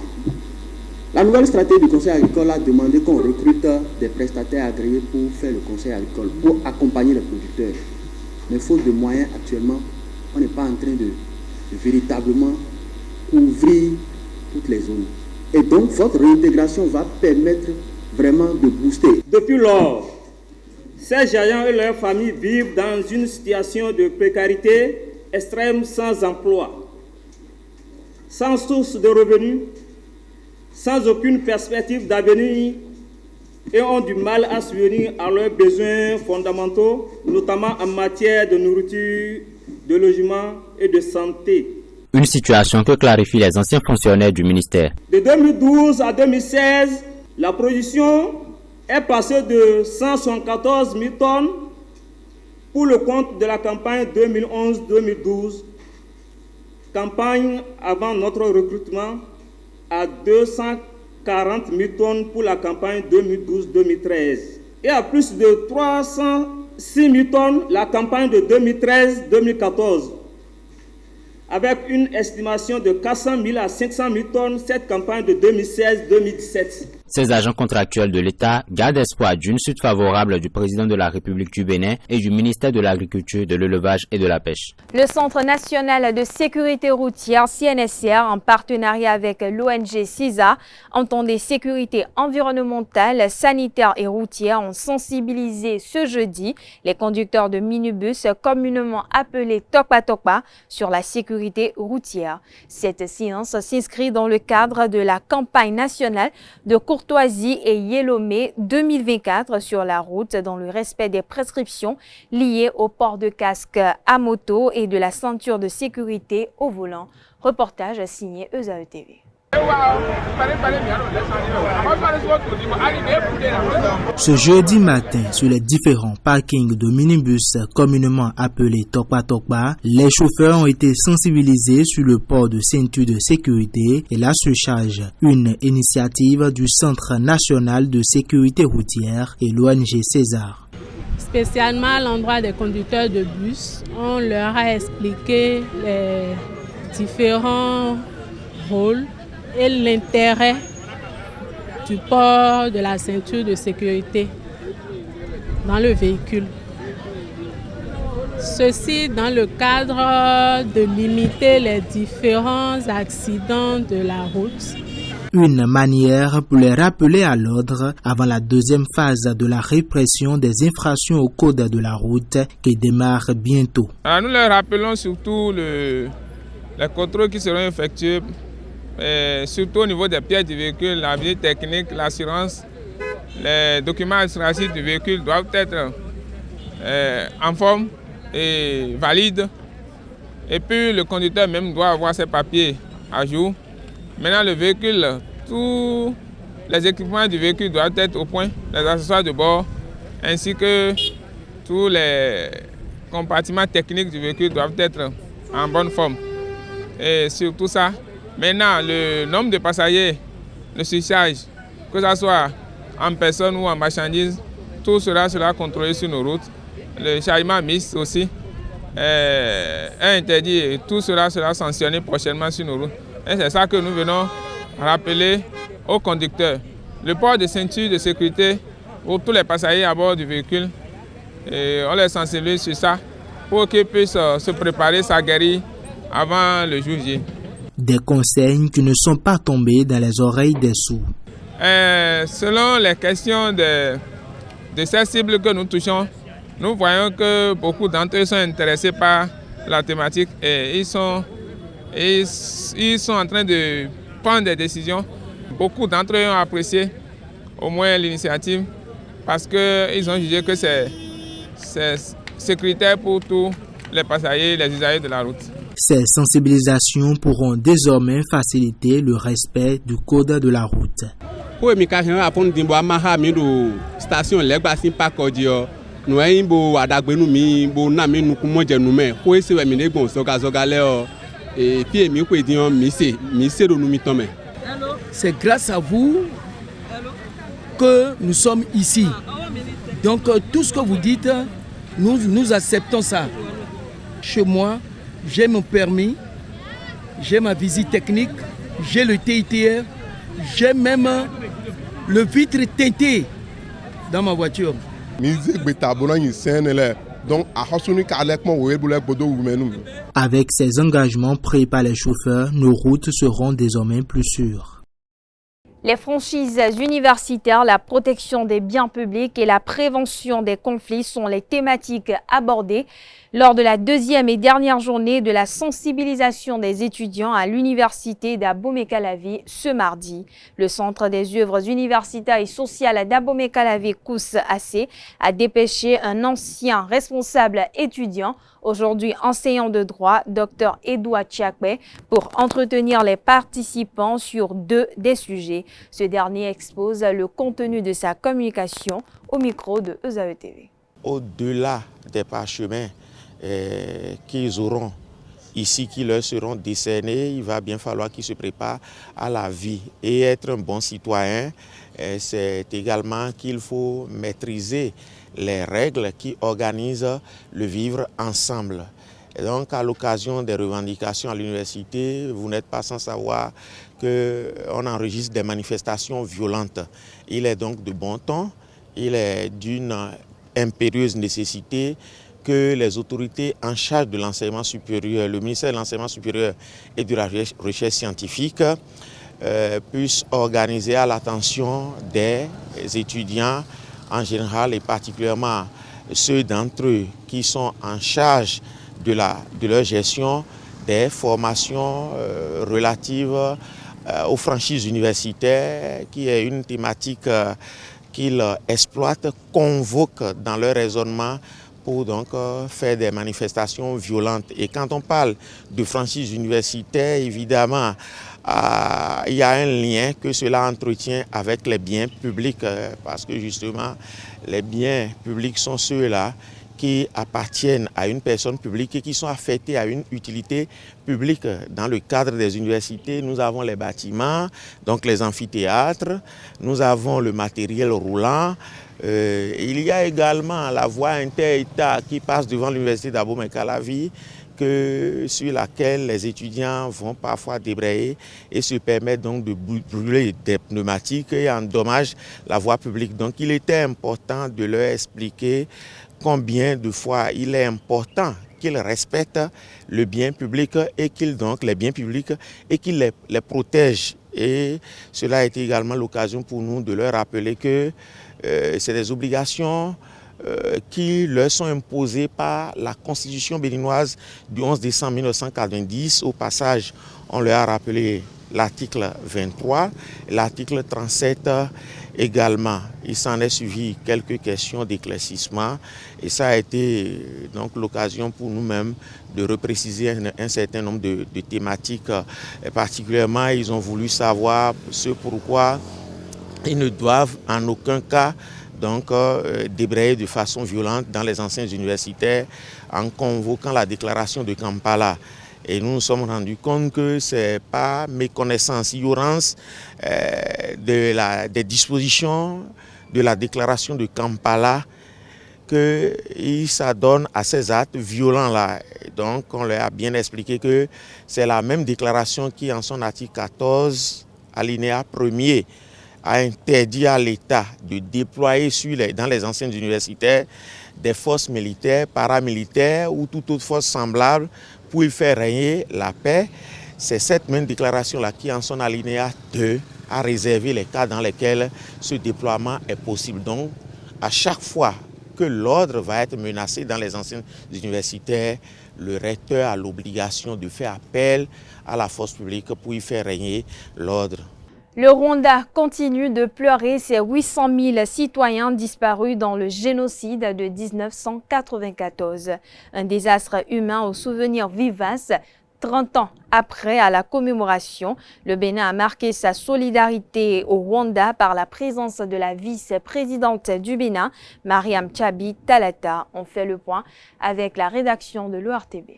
La nouvelle stratégie du Conseil agricole a demandé qu'on recrute des prestataires agréés pour faire le Conseil agricole, pour accompagner les producteurs. Mais faute de moyens actuellement, on n'est pas en train de véritablement couvrir toutes les zones. Et donc, votre réintégration va permettre vraiment de booster. Depuis lors, ces agents et leurs familles vivent dans une situation de précarité extrême, sans emploi, sans source de revenus, sans aucune perspective d'avenir, et ont du mal à subvenir à leurs besoins fondamentaux, notamment en matière de nourriture, de logement et de santé. Une situation que clarifient les anciens fonctionnaires du ministère. De 2012 à 2016, la production est passée de 174 000 tonnes pour le compte de la campagne 2011-2012, campagne avant notre recrutement, à 240 000 tonnes pour la campagne 2012-2013 et à plus de 306 000 tonnes la campagne de 2013-2014, avec une estimation de 400 000 à 500 000 tonnes cette campagne de 2016-2017. Ces agents contractuels de l'État gardent espoir d'une suite favorable du président de la République du Bénin et du ministère de l'Agriculture, de l'Élevage et de la Pêche. Le Centre national de sécurité routière, CNSR, en partenariat avec l'ONG CISA, entendait sécurité environnementale, sanitaire et routière, ont sensibilisé ce jeudi les conducteurs de minibus, communément appelés Tokpa, sur la sécurité routière. Cette séance s'inscrit dans le cadre de la campagne nationale de Courtoisie et Yélomé 2024 sur la route, dans le respect des prescriptions liées au port de casque à moto et de la ceinture de sécurité au volant. Reportage signé ESAE TV. Ce jeudi matin, sur les différents parkings de minibus communément appelés Tokpa, les chauffeurs ont été sensibilisés sur le port de ceinture de sécurité et la surcharge, une initiative du Centre national de sécurité routière et l'ONG César. Spécialement à l'endroit des conducteurs de bus, on leur a expliqué les différents rôles et l'intérêt du port de la ceinture de sécurité dans le véhicule. Ceci dans le cadre de limiter les différents accidents de la route. Une manière pour les rappeler à l'ordre avant la deuxième phase de la répression des infractions au code de la route qui démarre bientôt. Alors nous leur rappelons surtout les contrôles qui seront effectués, surtout au niveau des pièces du véhicule, la visite technique, l'assurance, les documents administratifs du véhicule doivent être en forme et valides. Et puis le conducteur même doit avoir ses papiers à jour. Maintenant le véhicule, tous les équipements du véhicule doivent être au point, les accessoires de bord, ainsi que tous les compartiments techniques du véhicule doivent être en bonne forme. Et surtout ça, maintenant, le nombre de passagers, le surcharge, que ce soit en personne ou en marchandises, tout cela sera contrôlé sur nos routes. Le chargement mixte aussi est interdit et tout cela sera sanctionné prochainement sur nos routes. Et c'est ça que nous venons rappeler aux conducteurs. Le port de ceinture de sécurité pour tous les passagers à bord du véhicule, et on les sensibilise sur ça pour qu'ils puissent se préparer, s'aguerrir avant le jour J. Des conseils qui ne sont pas tombés dans les oreilles des sourds. Selon les questions De ces cibles que nous touchons, nous voyons que beaucoup d'entre eux sont intéressés par la thématique et ils sont en train de prendre des décisions. Beaucoup d'entre eux ont apprécié au moins l'initiative parce qu'ils ont jugé que c'est sécuritaire pour tous les passagers et les usagers de la route. Ces sensibilisations pourront désormais faciliter le respect du code de la route. Pour émigration, à fond d'imbo amaha mido station legbasin pakodio, nous imbo adagbenu mi bo na mi nukumoje nume. Pour essayer de mener bon soga leo et puis mi ko edion mi se do numi tome. C'est grâce à vous que nous sommes ici. Donc tout ce que vous dites, nous acceptons ça. Chez moi, j'ai mon permis, j'ai ma visite technique, j'ai le TITR, j'ai même le vitre teinté dans ma voiture. Avec ces engagements pris par les chauffeurs, nos routes seront désormais plus sûres. Les franchises universitaires, la protection des biens publics et la prévention des conflits sont les thématiques abordées lors de la deuxième et dernière journée de la sensibilisation des étudiants à l'université d'Abomey-Calavi ce mardi. Le Centre des œuvres universitaires et sociales d'Abomey-Calavi, COUS-AC, a dépêché un ancien responsable étudiant, aujourd'hui enseignant de droit, Dr Edouard Tchakwe, pour entretenir les participants sur deux des sujets. Ce dernier expose le contenu de sa communication au micro de ESAE TV. Au-delà des parchemins qu'ils auront ici, qui leur seront décernés, il va bien falloir qu'ils se préparent à la vie. Et être un bon citoyen, c'est également qu'il faut maîtriser les règles qui organisent le vivre ensemble. Et donc, à l'occasion des revendications à l'université, vous n'êtes pas sans savoir qu'on enregistre des manifestations violentes. Il est donc de bon ton, il est d'une impérieuse nécessité que les autorités en charge de l'enseignement supérieur, le ministère de l'enseignement supérieur et de la recherche scientifique, puissent organiser à l'attention des étudiants en général et particulièrement ceux d'entre eux qui sont en charge de leur gestion des formations relatives aux franchises universitaires, qui est une thématique qu'ils exploitent, convoquent dans leur raisonnement pour donc faire des manifestations violentes. Et quand on parle de franchise universitaire, évidemment, il y a un lien que cela entretient avec les biens publics, parce que justement, les biens publics sont ceux-là qui appartiennent à une personne publique et qui sont affectés à une utilité publique. Dans le cadre des universités, nous avons les bâtiments, donc les amphithéâtres, nous avons le matériel roulant. Il y a également la voie inter-État qui passe devant l'université d'Abomey-Calavi, sur laquelle les étudiants vont parfois débrayer et se permettent donc de brûler des pneumatiques et endommagent la voie publique. Donc il était important de leur expliquer combien de fois il est important qu'ils respectent le bien public et qu'ils donc les biens publics et qu'ils les protègent. Et cela a été également l'occasion pour nous de leur rappeler que c'est des obligations qui leur sont imposées par la Constitution béninoise du 11 décembre 1990. Au passage, on leur a rappelé l'article 23, l'article 37 également. Il s'en est suivi quelques questions d'éclaircissement et ça a été donc l'occasion pour nous-mêmes de repréciser un certain nombre de thématiques. Et particulièrement, ils ont voulu savoir ce pourquoi ils ne doivent en aucun cas donc débrayer de façon violente dans les enceintes universitaires en convoquant la déclaration de Kampala. Et nous nous sommes rendus compte que ce n'est pas méconnaissance, ignorance des dispositions de la déclaration de Kampala qu'ils s'adonnent à ces actes violents-là. Donc on leur a bien expliqué que c'est la même déclaration qui, en son article 14, alinéa 1er, a interdit à l'État de déployer dans les enceintes universitaires des forces militaires, paramilitaires ou toute autre force semblable pour y faire régner la paix. C'est cette même déclaration-là qui, en son alinéa 2, a réservé les cas dans lesquels ce déploiement est possible. Donc, À chaque fois que l'ordre va être menacé dans les enseignes universitaires, le recteur a l'obligation de faire appel à la force publique pour y faire régner l'ordre. Le Rwanda continue de pleurer ses 800 000 citoyens disparus dans le génocide de 1994. Un désastre humain au souvenir vivace. 30 ans après, à la commémoration, le Bénin a marqué sa solidarité au Rwanda par la présence de la vice-présidente du Bénin, Mariam Tchabi Talata. On fait le point avec la rédaction de l'ORTB.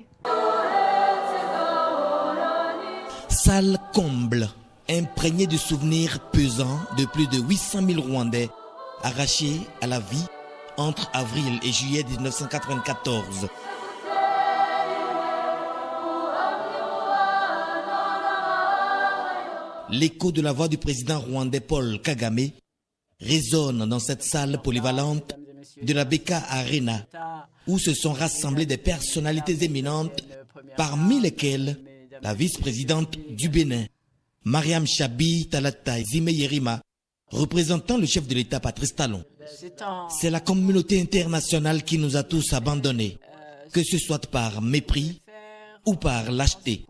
Salle comble, imprégnée de souvenirs pesants de plus de 800 000 Rwandais arrachés à la vie entre avril et juillet 1994. L'écho de la voix du président rwandais Paul Kagame résonne dans cette salle polyvalente de la Beka Arena, où se sont rassemblées des personnalités éminentes, parmi lesquelles la vice-présidente du Bénin, Mariam Tchabi Talata Zimeyerima, représentant le chef de l'État Patrice Talon. C'est la communauté internationale qui nous a tous abandonnés, que ce soit par mépris ou par lâcheté,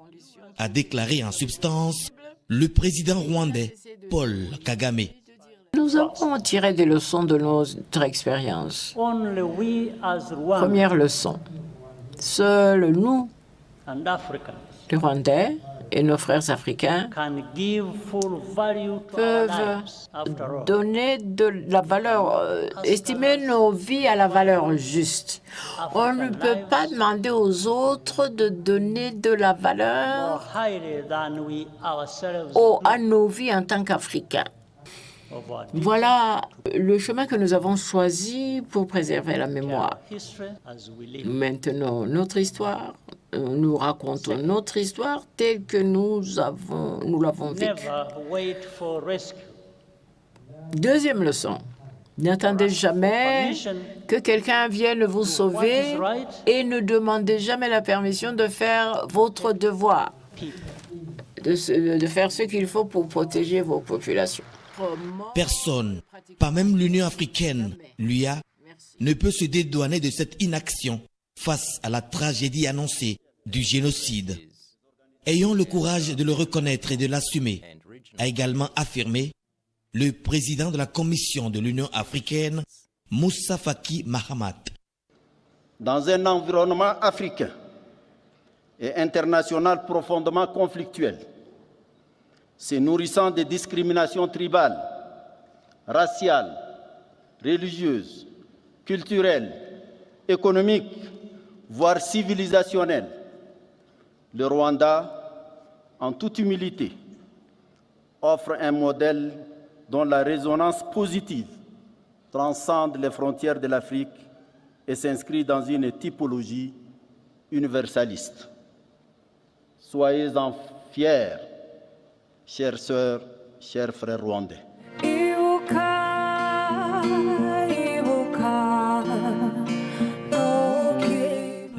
a déclaré en substance le président rwandais Paul Kagame. Nous avons tiré des leçons de notre expérience. Première leçon, seuls nous, les Rwandais et nos frères africains, peuvent donner de la valeur, estimer nos vies à la valeur juste. On ne peut pas demander aux autres de donner de la valeur à nos vies en tant qu'Africains. Voilà le chemin que nous avons choisi pour préserver la mémoire. Maintenant, notre histoire, nous racontons notre histoire telle que nous l'avons vécue. Deuxième leçon, n'attendez jamais que quelqu'un vienne vous sauver et ne demandez jamais la permission de faire votre devoir, de faire ce qu'il faut pour protéger vos populations. Personne, pas même l'Union africaine, l'UA, ne peut se dédouaner de cette inaction face à la tragédie annoncée du génocide. Ayons le courage de le reconnaître et de l'assumer, a également affirmé le président de la Commission de l'Union africaine, Moussa Faki Mahamat. Dans un environnement africain et international profondément conflictuel, se nourrissant de discriminations tribales, raciales, religieuses, culturelles, économiques, voire civilisationnelles, le Rwanda, en toute humilité, offre un modèle dont la résonance positive transcende les frontières de l'Afrique et s'inscrit dans une typologie universaliste. Soyez-en fiers, chères sœurs, chers frères rwandais.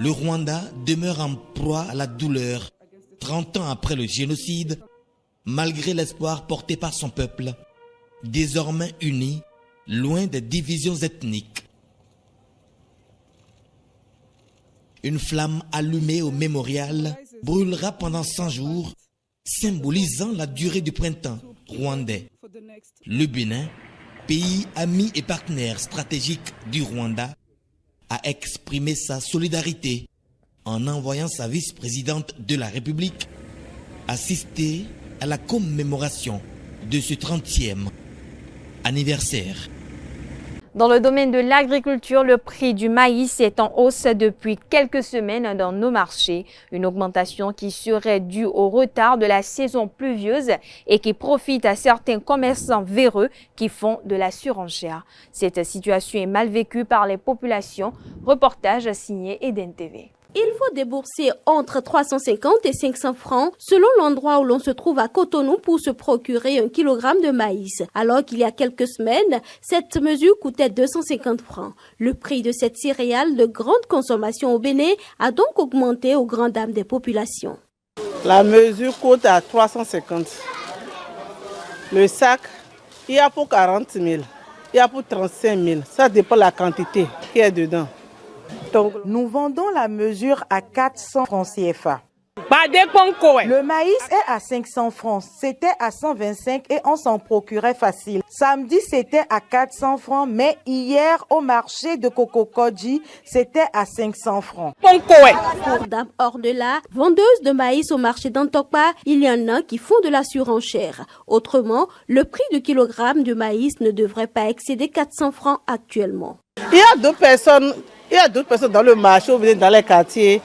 Le Rwanda demeure en proie à la douleur 30 ans après le génocide, malgré l'espoir porté par son peuple, désormais uni, loin des divisions ethniques. Une flamme allumée au mémorial brûlera pendant 100 jours, symbolisant la durée du printemps rwandais. Le Bénin, pays ami et partenaire stratégique du Rwanda, a exprimé sa solidarité en envoyant sa vice-présidente de la République assister à la commémoration de ce 30e anniversaire. Dans le domaine de l'agriculture, le prix du maïs est en hausse depuis quelques semaines dans nos marchés. Une augmentation qui serait due au retard de la saison pluvieuse et qui profite à certains commerçants véreux qui font de la surenchère. Cette situation est mal vécue par les populations. Reportage signé Eden TV. Il faut débourser entre 350 et 500 francs selon l'endroit où l'on se trouve à Cotonou pour se procurer 1 kilogramme de maïs. Alors qu'il y a quelques semaines, cette mesure coûtait 250 francs. Le prix de cette céréale de grande consommation au Bénin a donc augmenté aux grandes dames des populations. La mesure coûte à 350. Le sac, il y a pour 40 000. Il y a pour 35 000. Ça dépend de la quantité qui est dedans. Donc, nous vendons la mesure à 400 francs CFA. Le maïs est à 500 francs, c'était à 125 et on s'en procurait facile. Samedi, c'était à 400 francs, mais hier, au marché de Kokokodji, c'était à 500 francs. Pour Dame Ornella, vendeuse de maïs au marché d'Antokpa, il y en a qui font de la surenchère. Autrement, le prix du kilogramme de maïs ne devrait pas excéder 400 francs actuellement. Il y a d'autres personnes dans le marché ou dans les quartiers.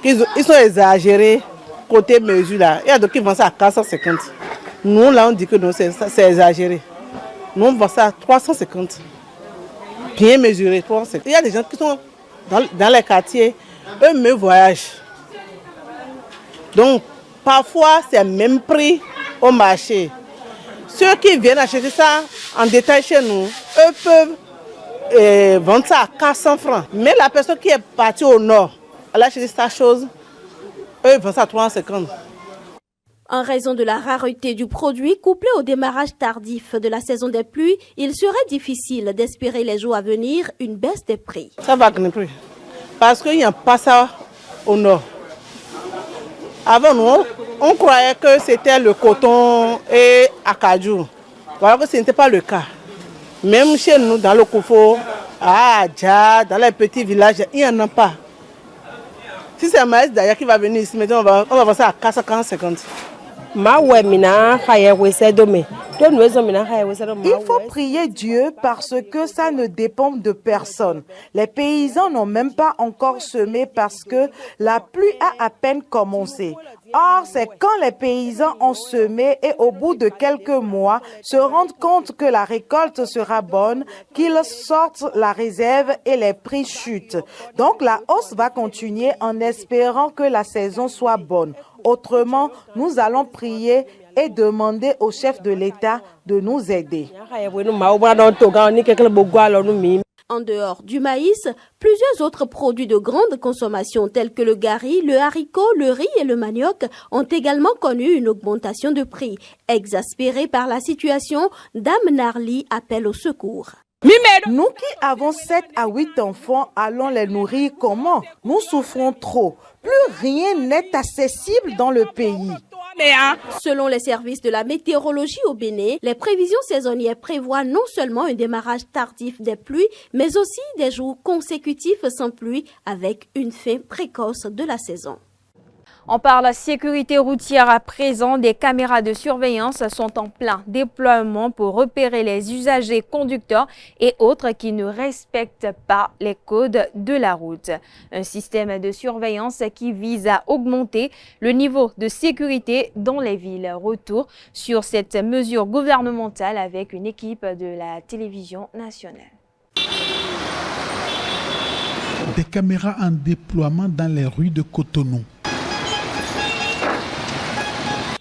Ils sont exagérés côté mesure là. Il y a d'autres qui vendent ça à 450. Nous là on dit que non, c'est exagéré. Nous on vend ça à 350. Bien mesuré, 350. Il y a des gens qui sont dans les quartiers, eux-mêmes voyagent. Donc parfois c'est le même prix au marché. Ceux qui viennent acheter ça en détail chez nous, eux peuvent vendre ça à 400 francs. Mais la personne qui est partie au nord, elle a acheté sa chose, eux ils vendent ça à 350. En raison de la rareté du produit, couplé au démarrage tardif de la saison des pluies, il serait difficile d'espérer les jours à venir une baisse des prix. Ça va grimper parce qu'il n'y a pas ça au nord. Avant nous, on croyait que c'était le coton et acajou. Voilà que ce n'était pas le cas. Même chez nous, dans le Koufo, à Adja, dans les petits villages, il n'y en a pas. Si c'est un maïs d'ailleurs qui va venir ici, maintenant on va voir ça à 450. Il faut prier Dieu parce que ça ne dépend de personne. Les paysans n'ont même pas encore semé parce que la pluie a à peine commencé. Or, c'est quand les paysans ont semé et au bout de quelques mois se rendent compte que la récolte sera bonne, qu'ils sortent la réserve et les prix chutent. Donc, la hausse va continuer en espérant que la saison soit bonne. Autrement, nous allons prier et demander au chef de l'État de nous aider. En dehors du maïs, plusieurs autres produits de grande consommation tels que le gari, le haricot, le riz et le manioc ont également connu une augmentation de prix. Exaspérée par la situation, Dame Narli appelle au secours. Nous qui avons 7 à 8 enfants, allons les nourrir comment? Nous souffrons trop. Plus rien n'est accessible dans le pays. Selon les services de la météorologie au Bénin, les prévisions saisonnières prévoient non seulement un démarrage tardif des pluies, mais aussi des jours consécutifs sans pluie avec une fin précoce de la saison. On parle sécurité routière à présent. Des caméras de surveillance sont en plein déploiement pour repérer les usagers conducteurs et autres qui ne respectent pas les codes de la route. Un système de surveillance qui vise à augmenter le niveau de sécurité dans les villes. Retour sur cette mesure gouvernementale avec une équipe de la télévision nationale. Des caméras en déploiement dans les rues de Cotonou.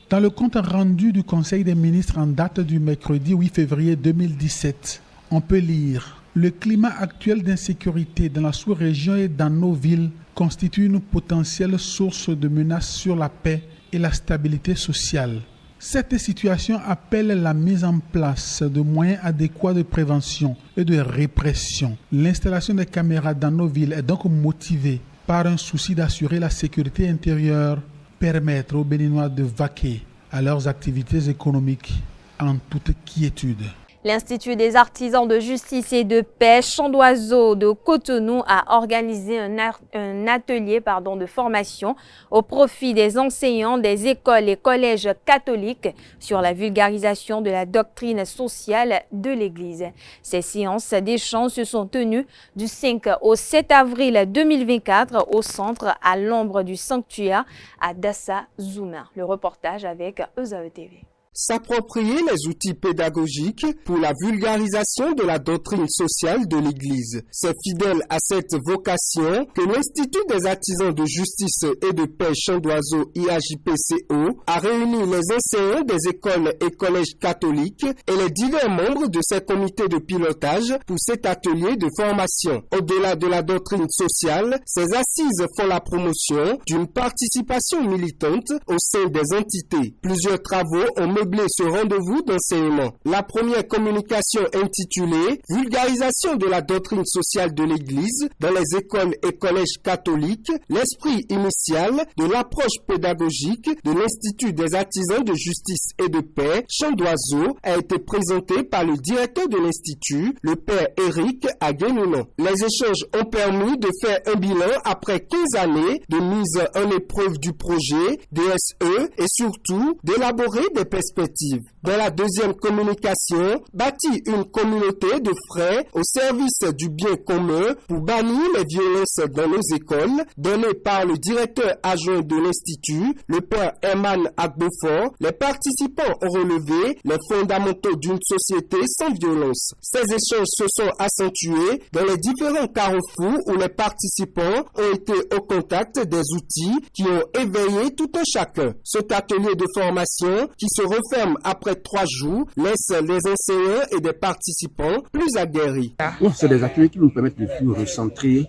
Dans le compte rendu du Conseil des ministres en date du mercredi 8 février 2017, on peut lire « Le climat actuel d'insécurité dans la sous-région et dans nos villes constitue une potentielle source de menace sur la paix et la stabilité sociale. Cette situation appelle la mise en place de moyens adéquats de prévention et de répression. L'installation des caméras dans nos villes est donc motivée par un souci d'assurer la sécurité intérieure, permettre aux Béninois de vaquer à leurs activités économiques en toute quiétude. L'Institut des artisans de justice et de paix Chant d'Oiseau de Cotonou a organisé un atelier de formation au profit des enseignants des écoles et collèges catholiques sur la vulgarisation de la doctrine sociale de l'Église. Ces séances d'échange se sont tenues du 5 au 7 avril 2024 au centre à l'ombre du sanctuaire à Dassa Zouma. Le reportage avec ESAE TV. S'approprier les outils pédagogiques pour la vulgarisation de la doctrine sociale de l'Église. C'est fidèle à cette vocation que l'Institut des artisans de justice et de paix Chant d'Oiseau IAJPCO a réuni les enseignants des écoles et collèges catholiques et les divers membres de ces comités de pilotage pour cet atelier de formation. Au-delà de la doctrine sociale, ces assises font la promotion d'une participation militante au sein des entités. Plusieurs travaux ont meubler ce rendez-vous d'enseignement. La première communication intitulée « Vulgarisation de la doctrine sociale de l'Église dans les écoles et collèges catholiques, l'esprit initial de l'approche pédagogique de l'Institut des artisans de justice et de paix, Champ d'Oiseau » a été présentée par le directeur de l'Institut, le père Éric Aguenounon. Les échanges ont permis de faire un bilan après 15 années de mise en épreuve du projet DSE et surtout d'élaborer des perspectives. Dans la deuxième communication, bâtir une communauté de frères au service du bien commun pour bannir les violences dans nos écoles, donnée par le directeur adjoint de l'Institut, le père Herman Agbofort, les participants ont relevé les fondamentaux d'une société sans violence. Ces échanges se sont accentués dans les différents carrefours où les participants ont été au contact des outils qui ont éveillé tout un chacun. Cet atelier de formation, qui se referme après 3 jours, laisse les enseignants et des participants plus aguerris. C'est des ateliers qui nous permettent de plus recentrer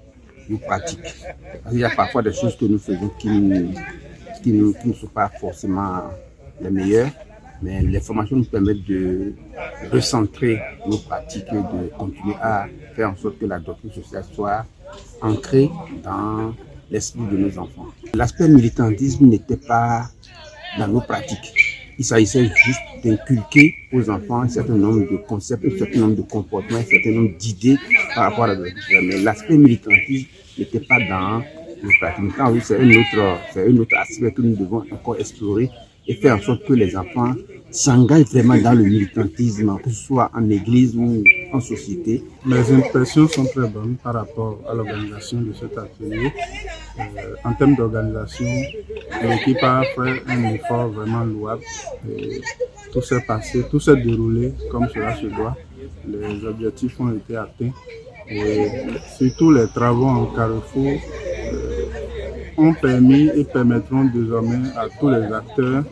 nos pratiques. Il y a parfois des choses que nous faisons qui ne sont pas forcément les meilleures, mais les formations nous permettent de recentrer nos pratiques et de continuer à faire en sorte que la doctrine sociale soit ancrée dans l'esprit de nos enfants. L'aspect militantisme n'était pas dans nos pratiques. Il s'agissait juste d'inculquer aux enfants un certain nombre de concepts, un certain nombre de comportements, un certain nombre d'idées par rapport à la doctrine. Mais l'aspect militantisme n'était pas dans nos pratiques. Quand oui, c'est un autre aspect que nous devons encore explorer et faire en sorte que les enfants s'engagent vraiment dans le militantisme, que ce soit en église ou en société. Mes impressions sont très bonnes par rapport à l'organisation de cet atelier. En termes d'organisation, l'équipe a fait un effort vraiment louable. Tout s'est passé, tout s'est déroulé comme cela se doit. Les objectifs ont été atteints. Et surtout les travaux en carrefour ont permis et permettront désormais à tous les acteurs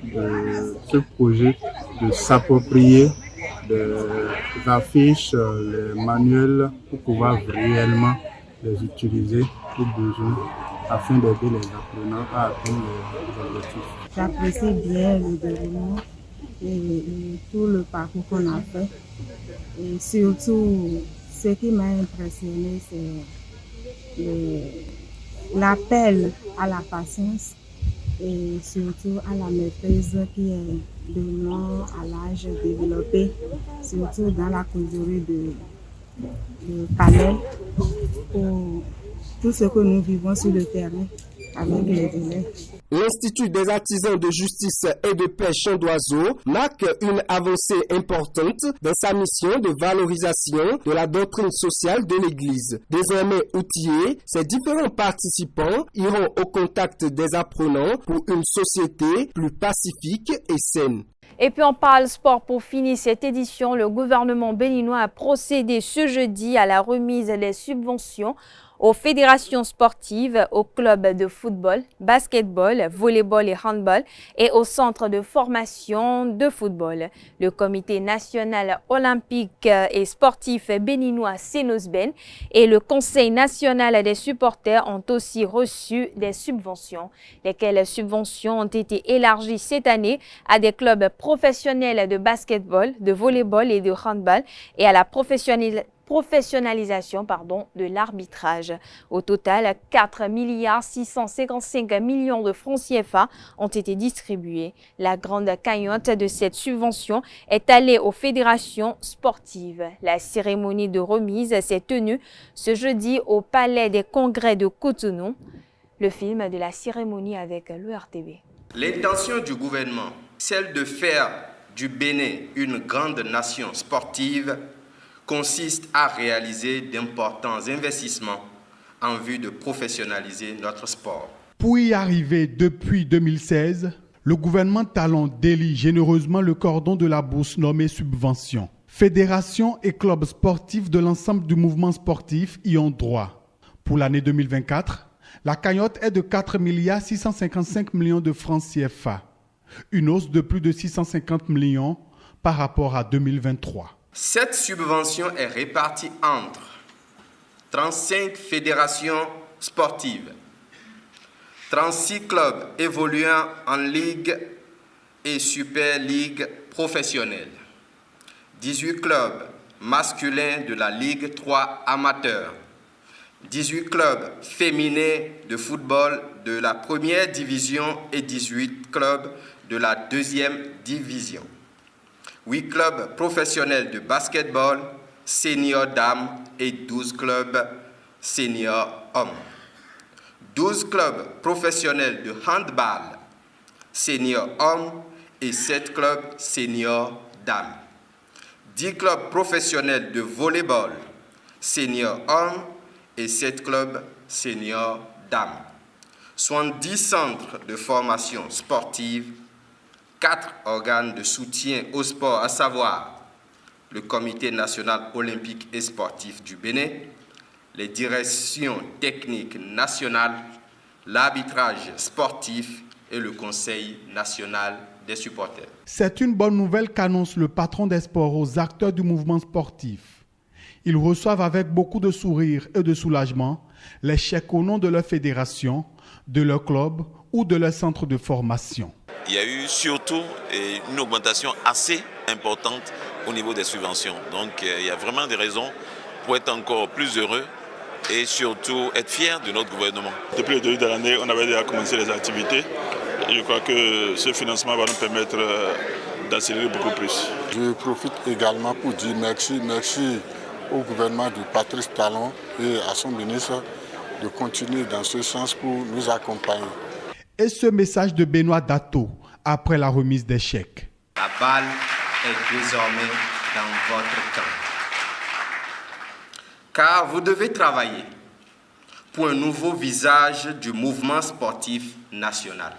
de ce projet de s'approprier des affiches, les manuels pour pouvoir réellement les utiliser au besoin afin d'aider les apprenants à atteindre les objectifs. J'apprécie bien le déroulement et tout le parcours qu'on a fait. Et surtout, ce qui m'a impressionné, c'est l'appel à la patience et surtout à la maîtrise qui est donnant à l'âge développé, surtout dans la causerie de Calais, pour tout ce que nous vivons sur le terrain avec les élèves. L'Institut des artisans de justice et de paix Champ d'Oiseau marque une avancée importante dans sa mission de valorisation de la doctrine sociale de l'Église. Désormais outillés, ces différents participants iront au contact des apprenants pour une société plus pacifique et saine. Et puis on parle sport pour finir cette édition. Le gouvernement béninois a procédé ce jeudi à la remise des subventions aux fédérations sportives, aux clubs de football, basketball, volleyball et handball et aux centres de formation de football. Le comité national olympique et sportif béninois Sénosben et le conseil national des supporters ont aussi reçu des subventions. Lesquelles subventions ont été élargies cette année à des clubs professionnels de basketball, de volleyball et de handball et à la professionnalisation de l'arbitrage. Au total, 4,655 milliards de francs CFA ont été distribués. La grande cagnotte de cette subvention est allée aux fédérations sportives. La cérémonie de remise s'est tenue ce jeudi au Palais des Congrès de Cotonou. Le film de la cérémonie avec l'ERTV. L'intention du gouvernement, celle de faire du Bénin une grande nation sportive, consiste à réaliser d'importants investissements en vue de professionnaliser notre sport. Pour y arriver depuis 2016, le gouvernement talon délie généreusement le cordon de la bourse nommée subvention. Fédérations et clubs sportifs de l'ensemble du mouvement sportif y ont droit. Pour l'année 2024, la cagnotte est de 4,655 milliards de francs CFA, une hausse de plus de 650 millions par rapport à 2023. Cette subvention est répartie entre 35 fédérations sportives, 36 clubs évoluant en ligue et Super Ligue professionnelle. 18 clubs masculins de la Ligue 3 amateur. 18 clubs féminins de football de la première division et 18 clubs de la deuxième division. 8 clubs professionnels de basketball, senior dames et 12 clubs senior hommes. 12 clubs professionnels de handball, senior hommes et 7 clubs senior dames. 10 clubs professionnels de volleyball, senior hommes et 7 clubs senior dames. 70 centres de formation sportive, 4 organes de soutien au sport, à savoir le Comité national olympique et sportif du Bénin, les directions techniques nationales, l'arbitrage sportif et le Conseil national des supporters. C'est une bonne nouvelle qu'annonce le patron des sports aux acteurs du mouvement sportif. Ils reçoivent avec beaucoup de sourire et de soulagement les chèques au nom de leur fédération, de leur club ou de leur centre de formation. Il y a eu surtout une augmentation assez importante au niveau des subventions. Donc il y a vraiment des raisons pour être encore plus heureux et surtout être fiers de notre gouvernement. Depuis le début de l'année, on avait déjà commencé les activités. Je crois que ce financement va nous permettre d'accélérer beaucoup plus. Je profite également pour dire merci au gouvernement de Patrice Talon et à son ministre de continuer dans ce sens pour nous accompagner. Et ce message de Benoît Dato après la remise des chèques. La balle est désormais dans votre camp. Car vous devez travailler pour un nouveau visage du mouvement sportif national.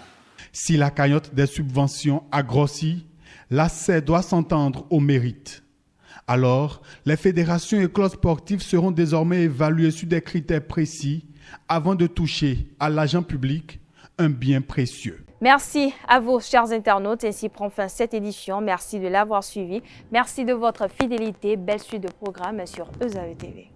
Si la cagnotte des subventions a grossi, l'ACER doit s'entendre au mérite. Alors, les fédérations et clubs sportifs seront désormais évalués sur des critères précis avant de toucher à l'argent public, un bien précieux. Merci à vous, chers internautes. Ainsi prend fin cette édition. Merci de l'avoir suivi. Merci de votre fidélité. Belle suite de programmes sur ESAE TV.